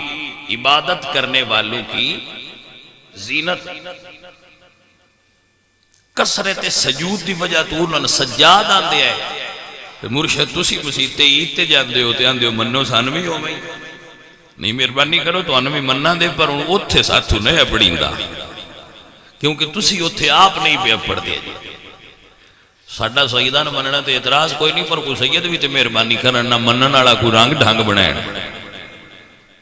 عبادت کرنے والوں کی زینت، کثرت سجود دی وجہ تو انہوں نے سجاد آندے آئے، مرشد تسی وسیلتے عید جاندے ہو تے آندے ہو منو سان بھی ہو میں نہیں، مہربانی کرو تو انہوں نے مننا دے، پر انہوں اتھے ساتھو نہیں پڑھیں گا، کیونکہ تسی اتھے آپ نہیں پہ پڑھ دیا جی۔ ساڑھا سیدہ نہ مننا تے اعتراض کوئی نہیں، پر کوئی سید بھی تے مہربانی کرنا مننا والا کوئی رنگ ڈھنگ بنائیں،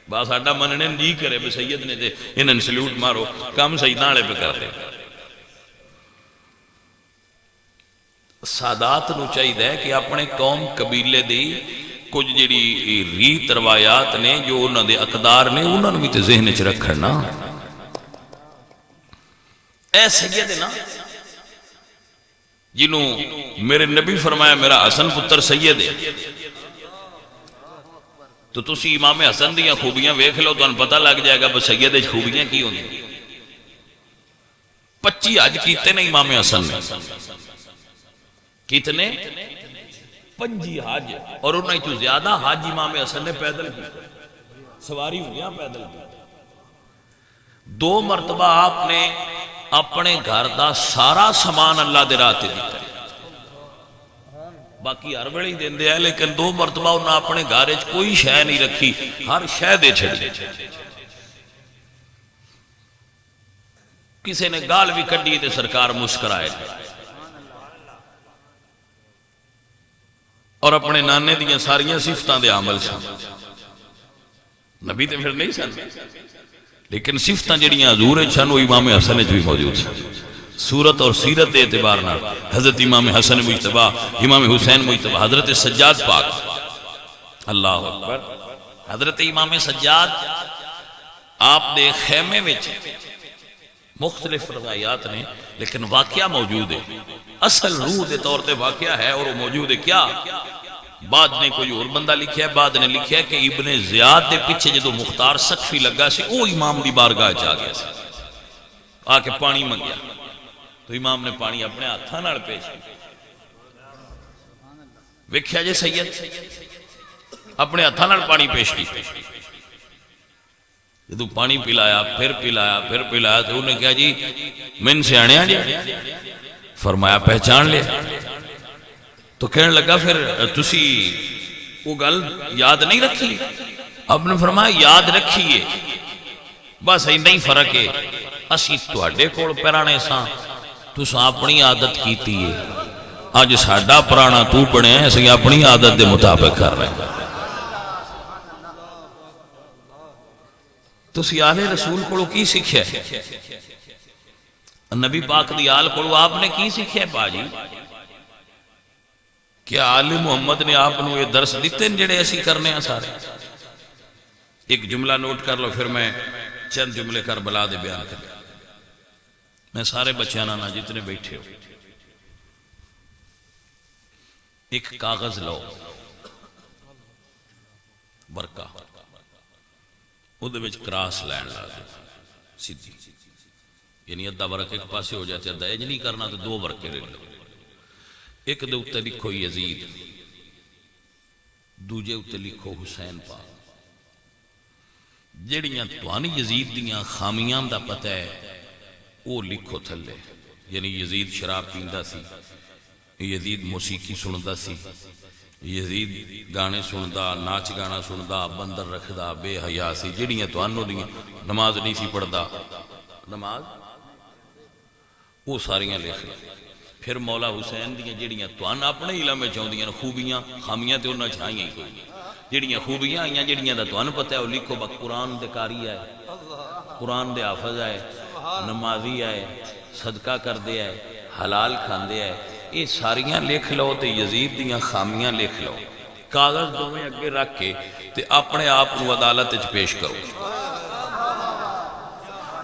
بس ساڑھا مننے نہیں کرے بے سید نے تے انہاں نے سلیوٹ مارو، کام سیدہ والے پہ کر دے۔ سادات نو چاہیے کہ اپنے قوم قبیلے دی کچھ جڑی ریت روایات نے جو انہوں دے اقدار نے انہوں نے بھی تے ذہن چ رکھنا، اے سید نا جنہوں میرے نبی فرمایا میرا حسن پتر سید ہے، تو تسی امام حسن دیاں خوبیاں ویکھ لو تو ان پتہ لگ جائے گا بس سید خوبیاں کی ہوندی۔ 25 حج کیتے نے امام حسن نے، کتنے 25 حج، اور انہیں تو زیادہ حج امام حسن نے پیدل کی، سواری ہوئی پیدل کی۔ 2 مرتبہ آپ نے اپنے گھر دا سارا سامان اللہ دے راہ تے دیتا ہے، باقی ہر ویلے ہی دیندے ہیں، لیکن 2 مرتبہ انہوں اپنے گھر وچ کوئی شے نہیں رکھی، ہر شے دے چھڑی۔ کسی نے گال بھی کڈی تے سرکار مسکرائے، اور اپنے نانے دیاں ساریاں صفتاں دے عمل سن، نبی تے پھر نہیں سن، لیکن صفتاں جڑیاں حضور سن وہ امام حسن وچ بھی موجود سن۔ صورت اور سیرت دے اعتبار نال حضرت امام حسن مجتبی، امام حسین مجتبی، حضرت سجاد پاک، اللہ اکبر، حضرت امام سجاد آپ دے خیمے وچ مختلف روایات نے، لیکن واقعہ موجود ہے، اصل روح دے طور تے واقعہ ہے، اور وہ موجود ہے کیا؟ بعد نے کوئی اور بندہ لکھیا ہے، بعد نے لکھیا ہے کہ ابن زیاد دے پیچھے جدو مختار سقفی لگا سی وہ امام دی بارگاہ چاہ گیا سی، آ کے پانی منگیا تو امام نے پانی اپنے ہاتھاں نال پیش کیا، ویکھیا جے سید اپنے ہاتھاں نال پانی پیش کی، جدو پانی پلایا پھر پلایا پھر پلایا تو انہوں نے کہا جی من سے آنے آجے، فرمایا پہچان لیا، تو کہنے لگا پھر تسی وہ گل یاد نہیں رکھی؟ آپ نے فرمایا یاد رکھیے بس اینا ہی فرق ہے اسی تواڈے کول پرانے ساں تساں اپنی عادت کیتی ہے اج ساڈا پرانا تو بنیا ہے اسی اپنی عادت دے مطابق کر رہے ہیں تسی آل رسول کو کی سکھیا ہے نبی پاک دی آل کو آپ نے کی سکھیا ہے باجی کیا آل محمد نے آپ نے یہ درس دیتے ہیں جڑے ایسی کرنے ہیں سارے ایک جملہ نوٹ کر لو پھر میں چند جملے کربلا دے بیان کر میں سارے بچیاں نہ جتنے بیٹھے ہو ایک کاغذ لو برکہ وہ کراس لین لا دو سیدھی یعنی ادھا ورق ایک پاسے ہو جاتے ادھا ایج نہیں کرنا تو دو ورقے لے لو ایک دے اتے لکھو یزید دوجے اتے لکھو حسین پاک جڑیاں توانی یزید دیاں خامیاں دا پتہ ہے وہ لکھو تھلے یعنی یزید شراب پیندا سی یزید موسیقی سندا سی یزید گانے سندا ناچ گانا سندا بندر رکھدا بے حیا سی جڑیاں توانوں دیاں نماز نہیں سی پڑھدا نماز وہ ساریاں لکھ لو پھر مولا حسین دیاں جڑیاں توان اپنے علم میں چاہندیاں خوبیاں خامیاں تے انہاں چھائیاں ہی کوئی جڑیاں خوبیاں آئیاں جڑیاں دا توان پتہ ہے وہ لکھو با قرآن دے کاری آئے قرآن دے حافظ آئے نمازی آئے صدقہ کر دے آئے حلال کھان دے آئے یہ ساریاں لکھ لو تے یزید دیاں خامیاں لکھ لو کاغذ دو میں اگے رکھ کے تے اپنے آپ کو عدالت اچھ پیش کرو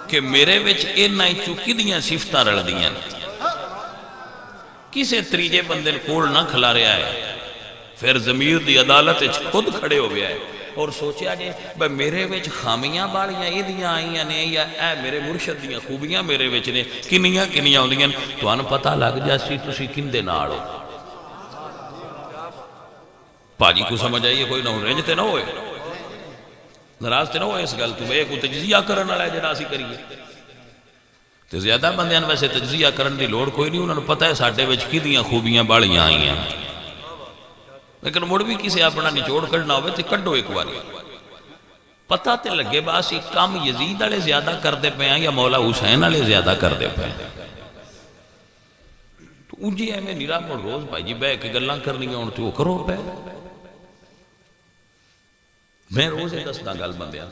کہ میرے وچ اینا ہی چکی دیاں صفتہ رل دیاں کسے تریجے بندے کوڑ نہ کھلا رہا ہے پھر ضمیر دی عدالت اچھ خود کھڑے ہو گیا ہے اور سوچیا جے بھئی میرے وچ خامیاں بالیاں یہ دیاں آئیاں نے یا اے میرے مرشد دیاں خوبیاں میرے وچ نے کنیاں ہوندیاں تو ان پتہ لگ جاسی تسی کندے نال ہو پاجی کو سمجھ آئیے کوئی نہ رنج تے نہ ہوئے ناراض تے نہ ہوئے اس گل تو بے کو تجزیہ کرن والا جڑا اسی کریے تے زیادہ بندیاں ویسے تجزیہ کرن دی لوڑ کوئی نہیں انہوں نے پتہ ہے ساڈے وچ کدیاں خوبیاں بالیاں آئیاں لیکن مڑ بھی کسی اپنا نچوڑ کرنا ہوئے تو کڈو ایک باری پتہ تے لگے باسی کام یزید والے زیادہ کر دے پے ہیں یا مولا حسین والے زیادہ کر دے پے ہیں تو انجی ہے میں نیرا مڑ روز بھائی جی بے کے گلاں کرنی ہوں تو کرو پے میں روز ہی دستا گل بندیاں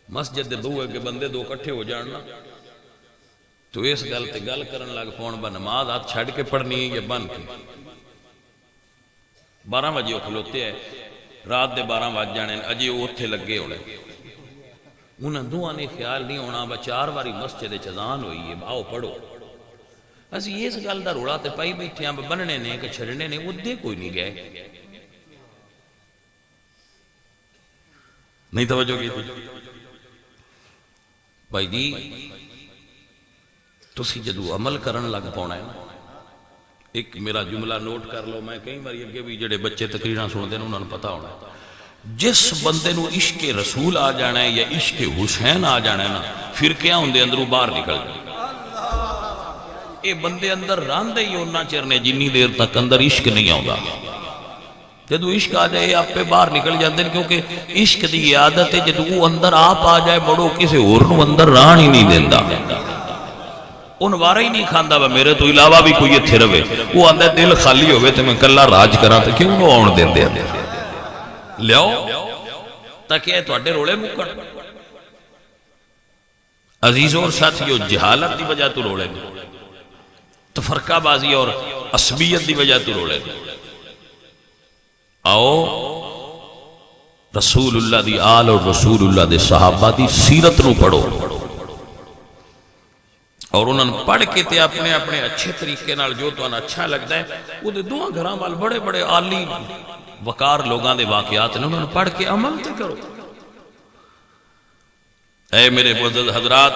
مسجد دے دو ہے کہ بندے دو کٹھے ہو جاننا تو اس گل تے گل کرن لگ پون با نماز ہاتھ چھڑ کے پڑھنی ہے یا بن کے 12 بجے وہ کھلوتے ہیں رات دے 12 بج جانے اجے وہ اتھے لگے ہونے انہاں دعا نے خیال نہیں ہونا با 4 باری مسجد اذان ہوئی ہے آؤ پڑھو اسی یہ اس گل دا روڑا تے پائی بیٹھے ہیں بننے نے کہ چھڑنے نے وہ دے کوئی نہیں گئے نہیں توجہ کی تھی بھائی جی تسی جدو عمل کرن لگ پونا ہے ایک میرا جملہ نوٹ کر لو میں کئی باری اگے بھی جڑے بچے تقریراں سن دے انہوں نے پتہ ہونا ہے جس بندے نو عشق رسول آ جانا ہے یا عشق حسین آ جانا ہے نا پھر کیا ہوندے اندروں باہر نکل جائے اے بندے اندر راندے ہی ہونا چرنے جنی دیر تک اندر عشق نہیں آؤں گا جدو عشق آ جائے آپ پہ باہر نکل جاتے ہیں کیونکہ عشق دی عادت ہے جدو وہ اندر آپ آ جائے بڑو کسے اور نو اندر ران ہی نہیں دیندہ ان وارہ ہی نہیں کھاندہ با میرے تو علاوہ بھی کوئی اتھے روے وہ اندر دل خالی ہوئے تو میں کلہ راج کرا تو کیوں نو آن دین دے لیاؤ تاکہ اے تو اڈے روڑے مکن عزیز اور ساتھیو جہالت دی وجہ تو روڑے تفرقہ بازی اور عصبیت دی وجہ تو روڑے آؤ رسول اللہ دی آل اور رسول اللہ دے صحابہ دی سیرت نو پڑھو اور انہوں نے پڑھ کے تے اپنے اپنے اچھے طریقے نال جو تو اچھا لگتا ہے وہ دے دعا گھراں وال بڑے بڑے عالی وقار لوگاں دے واقعات نے انہوں نے پڑھ کے عمل تے کرو اے میرے معزز حضرات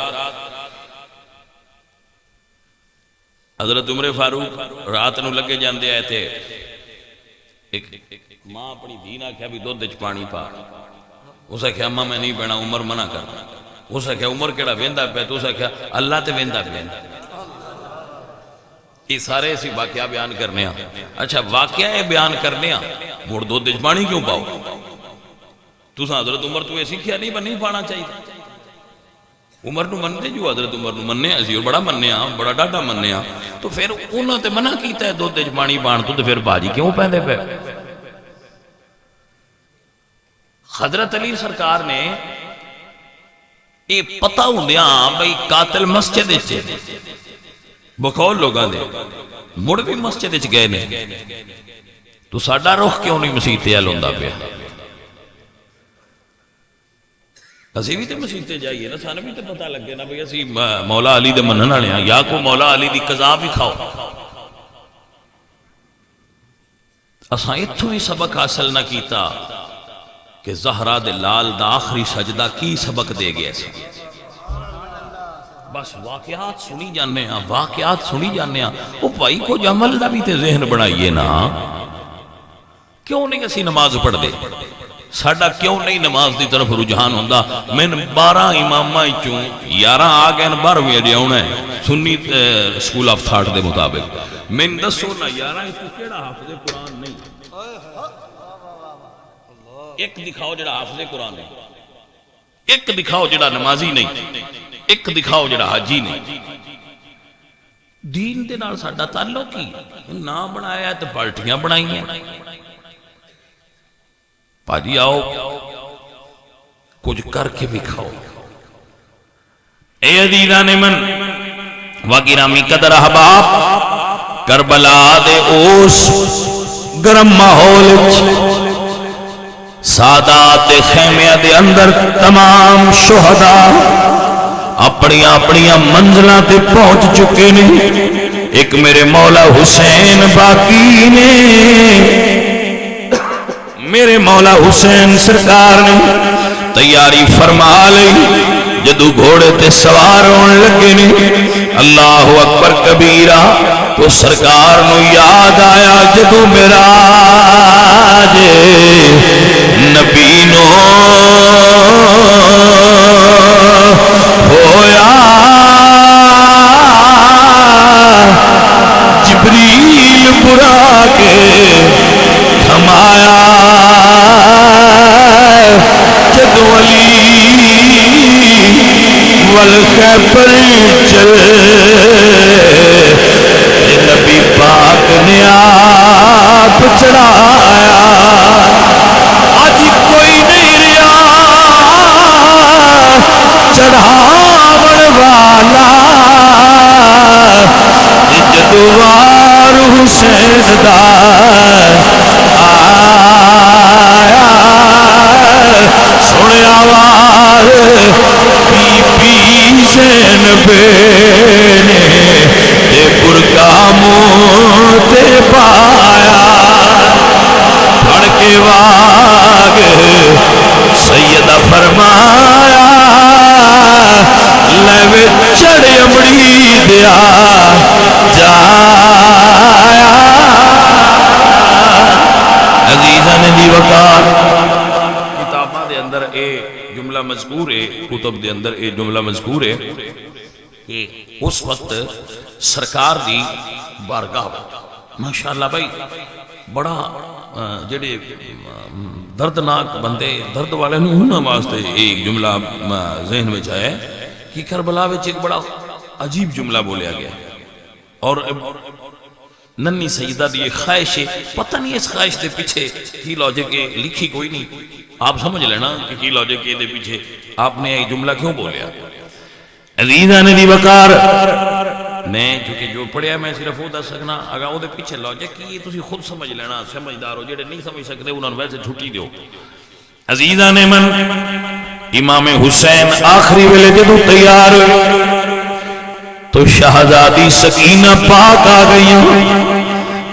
حضرت عمر فاروق رات نو لگے جاندے آئے تھے ایک ماں اپنی دین آکھیا بھی دودھ وچ پانی پا اسے کہا اماں میں نہیں پینا عمر منع کرتا اسے کہا عمر کیڑا ویندا پیا تو اسے کہا اللہ تے ویندا پیا یہ سارے اسی واقعہ بیان کرنے ہیں اچھا واقعہ یہ بیان کرنے ہیں مڑ دودھ وچ پانی کیوں پاؤ تساں حضرت عمر تو یہ سیکھیا نہیں بنی پانا چاہیے عمر نو منتے جو حضرت عمر نو مننے اسی اور بڑا مننے بڑا ڈاڈا مننے تو پھر انہوں تے منع کیتا ہے دودھ وچ پانی پان تو پھر باجی کیوں پیندے پے حضرت علی سرکار نے یہ پتہ ہوندیاں بھئی قاتل مسجد وچ بخول لوگاں دے مڑ بھی مسجد وچ گئے نے تو ساڈا رخ کیوں نہیں مسیح تے ہوندا پیا اسی بھی تے مسیح تے جائیے نا سانوں بھی تے پتہ لگے نا بھئی اسی مولا علی دے منن والے ہاں یا کو مولا علی دی قضا بھی کھاؤ اساں ایتھوں ہی سبق حاصل نہ کیتا کہ زہرا دے لال دا آخری سجدہ کی سبق دے گیا سی بس واقعات سنی جانے ہیں واقعات سنی جانے ہیں وہ بھائی کو عمل دا بھی تے ذہن بنائیے نا کیوں نہیں اسی نماز پڑھ دے ساڑھا کیوں نہیں نماز دی طرف رجحان ہوندہ میں 12 امامہ چوں 11 آگئے 12ویں اجے ہونا ہے سنی سکول آف تھاٹ دے مطابق میں دسو نا 11 اس کو کیڑا حافظ قرآن نہیں ایک دکھاؤ جڑا حافظ قرآن نہیں ایک دکھاؤ جڑا نمازی نہیں ایک دکھاؤ جڑا حاجی نہیں دین دے نال ساڈا تعلق کی نہ بنایا ہے تو پارٹیاں بنائی ہیں پاجی آؤ کچھ کر کے بھی کھاؤ اے عزیزان من وگرامی قدر احباب کربلا دے اوس گرم ماحول سادات خیمیہ دے اندر تمام شہداء اپنی اپنی منزلہ تے پہنچ چکے نے ایک میرے مولا حسین باقی نے میرے مولا حسین سرکار نے تیاری فرما لئی جدو گھوڑے تے سوار ہون لگے نے اللہ اکبر کبیرہ تو سرکار نو یاد آیا جدو میرا نبی نو ہویا جبریل برا کے تھمایا جدو علی والخیبر چل نبی پاک نے آپ چڑھایا آج کوئی نہیں رہا چڑھاون والا جدوار حسین دا آیا سنے آواز بی بی زینب نے تے برکا منہ تے پایا پھڑ کے واگ سیدہ فرمایا لے چڑھ امڑی دیا جایا عزیزان دی وقار کتاباں دے اندر اے جملہ مذکور ہے کتب دے اندر اے جملہ مذکور ہے کہ اس وقت سرکار دی بارگاہ ماشاءاللہ بھائی بڑا جڑے دردناک بندے درد والے انہوں واسطے ایک جملہ ذہن میں آیا ہے کہ کربلا وچ ایک بڑا عجیب جملہ بولیا گیا اور ننی سیدہ دی خواہش ہے پتہ نہیں اس خواہش دے پیچھے کی لاجک ہے لکھی کوئی نہیں آپ سمجھ لینا کہ کی لاجک ہے دے پیچھے آپ نے یہ جملہ کیوں بولیا عزیزان دی وقار میں چونکہ جو پڑھیا میں صرف وہ دس سکنا اگر وہ دے پیچھے لاجک کی تسی خود سمجھ لینا سمجھدار ہو جڑے نہیں سمجھ سکتے انہوں نے ویسے چھٹی دیو عزیزان من امام حسین آخری ویلے جدو تیار تو شہزادی سکینہ پاک آ گئی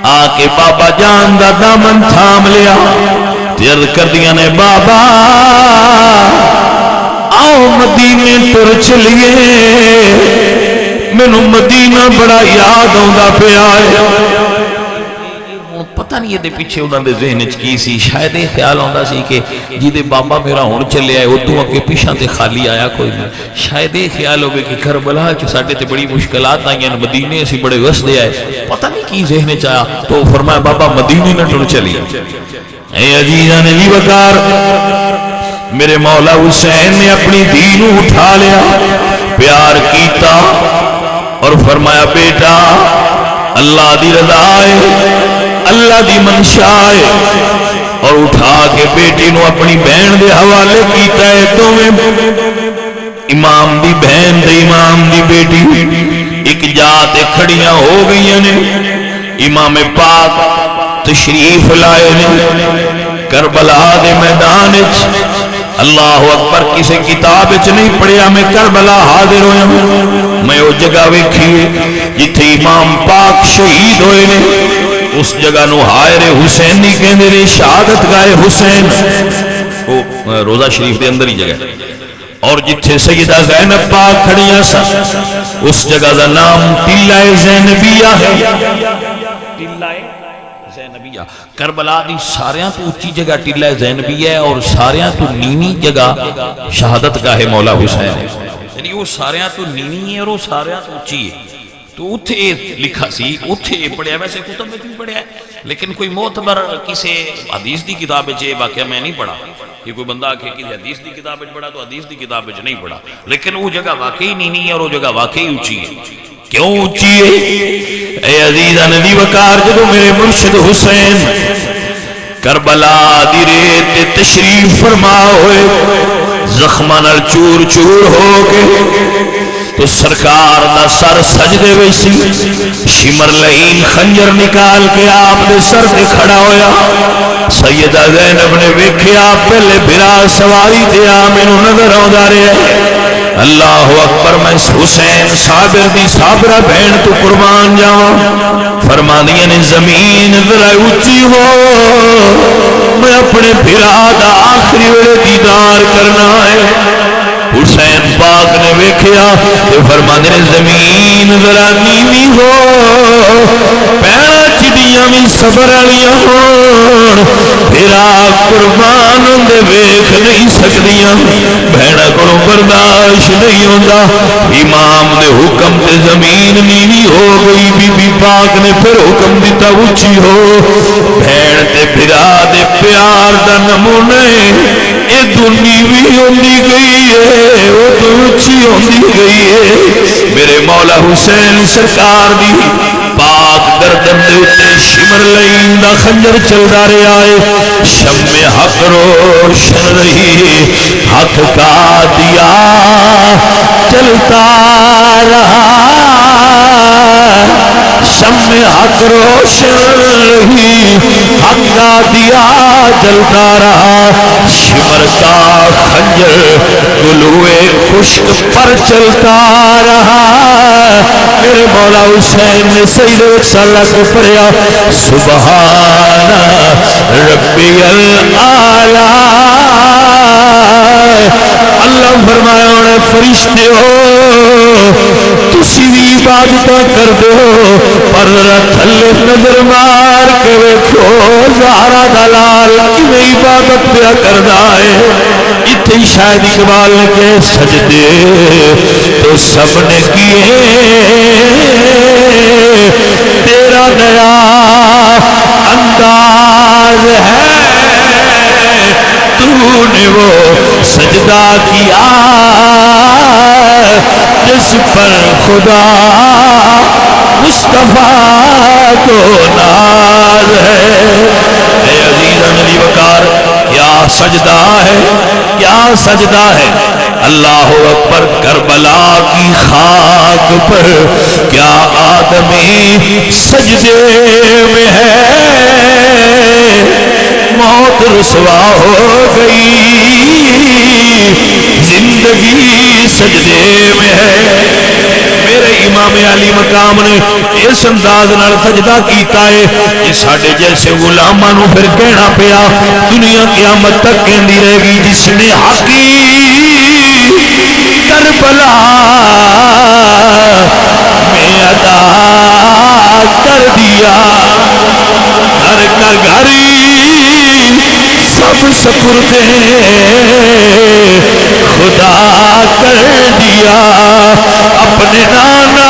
آ کے بابا جان دا دامن تھام لیا تیر کر دیا نے بابا آؤ مدینے تر چلیے مینوں مدینہ بڑا یاد آندا پیا ہے پتہ نہیں یہ پیچھے انہوں نے ذہن کی سی شاید یہ خیال آندا سی کہ جی دے بابا میرا ہون چلے آئے ادو اگے پیچھے تے خالی آیا کوئی نہیں شاید یہ خیال ہوگے کہ کربلا چ ساڈے تے بڑی مشکلات آئی ہیں مدینے اسی بڑے وسدے آئے پتہ نہیں کی ذہن چ آیا تو فرمایا بابا مدینے نہ ٹر چلی اے عزیزاں نے وقار میرے مولا حسین نے اپنی دین اٹھا لیا، پیار کیتا اور فرمایا بیٹا اللہ دی رضا ہے، اللہ دی منشا ہے، اور اٹھا کے بیٹی نو اپنی بہن دے حوالے کیتا ہے۔ تمہیں امام دی بہن دے امام دی بیٹی ایک جات کھڑیاں ہو گئی نے، امام پاک تشریف لائے نے کربلا دے میدان وچ۔ اللہ اکبر، کسی کتاب وچ نہیں پڑھیا، میں کربلا حاضر ہویا ہوں، میں وہ جگہ ویکھی جتھے امام پاک شہید ہوئے نے، اس جگہ نو حائر حسین نہیں کہندے نے، شہادت گاہ حسین، وہ روزہ شریف دے اندر ہی جگہ، اور جتھے سیدہ زینب پاک کھڑیاں سن اس جگہ دا نام ٹلہ زینبیہ ہے۔ ٹلہ زینبیہ کربلا دی ساریاں تو اونچی جگہ ٹلہ زینبیہ ہے، اور ساریاں تو نیوی جگہ شہادت گاہ مولا حسین ہے، یعنی وہ ساریاں تو نیوی ہے اور وہ ساریاں تو اونچی ہے۔ تو اتھے لکھا سی، اتھے پڑھیا، ویسے کتب میں بھی پڑھیا ہے، لیکن کوئی معتبر کسی حدیث دی کتاب وچ یہ واقعہ میں نہیں پڑھا۔ یہ کوئی بندہ کہ کسی حدیث دی کتاب وچ پڑھا تو حدیث دی کتاب وچ نہیں پڑھا، لیکن وہ جگہ واقعی نہیں ہے اور وہ جگہ واقعی اونچی ہے۔ کیوں اونچی ہے؟ اے عزیزاں دی وقار، جدو میرے مرشد حسین کربلا دی ریت تے تشریف فرما ہوئے، زخماں نال چور چور ہو کے، تو سرکار دا سر سجدے وچ سی، شمر لعین خنجر نکال کے آپ دے سر تے کھڑا ہویا۔ سیدہ زینب نے ویکھیا پہلے بھرا سواری تے آ مینوں نظر آوندا رہیا، اللہ اکبر، میں حسین صابر دی صابرہ بہن تو قربان جاواں۔ فرماندیاں نے زمین ذرا اونچی ہو، میں اپنے بھرا دا آخری ویلے دیدار کرنا ہے۔ حسین پاک نے ویکھیا تے فرماندے نے زمین ذرا نیوی ہو، پیڑاں چڑیاں بھی صبر والیاں ہون، بھرا قربان دے ویکھ نہیں سکدیاں، بہناں کولوں برداشت نہیں ہوندا۔ امام دے حکم تے زمین نیوی ہو گئی، بی بی پاک نے پھر حکم دیتا اونچی ہو۔ بہن تے بھرا دے پیار دا نمونہ اے نیوی ہوندی گئی ہے، وہ تو اونچی ہوندی گئی ہے۔ میرے مولا حسین سرکار دی پاک گردن دے اتے شمر لعین دا خنجر چلدا رہا ہے، شمع حق روشن رہی، حق کا دیا چلتا رہا، شمع حق روشن رہی، حق کا دیا جلتا رہا، شمر کا خنجر گلوئے خشک پر چلتا رہا۔ میرے مولا حسین نے سجدے وچ سر کے پڑھیا، سبحان ربی الاعلی۔ اللہ فرمایا انہیں فرشتے ہو تسی بھی عبادتاں کر دو، پر تھلے نظر مار کے ویکھو زہرا دا لال کیویں عبادت پیا کردا ہے۔ اتنے شاید اقبال نے کہ سجدے تو سب نے کیے، تیرا نیا انداز ہے، تو نے وہ سجدہ کیا جس پر خدا مصطفیٰ کو ناز ہے۔ اے عزیزاں دی وقار، کیا سجدہ ہے، کیا سجدہ ہے، اللہ اکبر۔ کربلا کی خاک پر کیا آدمی سجدے میں ہے، موت رسوا ہو گئی، زندگی سجدے میں ہے۔ میرے امام علی مقام نے اس انداز نال سجدہ کیتا ہے کہ ساڈے جیسے غلاماں نوں پھر کہنا پیا، دنیا قیامت تک کہندی رہے گی، جس نے حقی کربلا میں ادا کر دیا، گھر کا گھری سب سپردے خدا کر دیا، اپنے نانا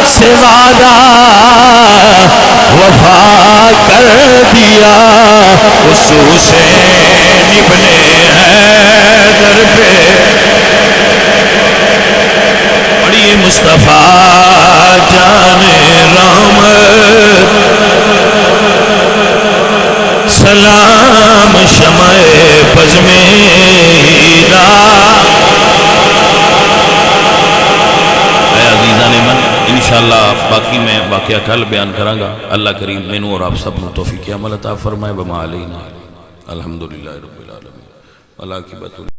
سے وعدہ وفا کر دیا، اس حسین ابن حیدر پہ پڑھیے مصطفیٰ جان رحمت سلام شمع پزمیدہ اے عزیزان من انشاءاللہ باقی میں واقعہ کل بیان کراں گا اللہ کریم مینوں اور آپ سب کو توفیق عمل عطا فرمائے وما علینا الحمدللہ رب العالمین اللہ کی بات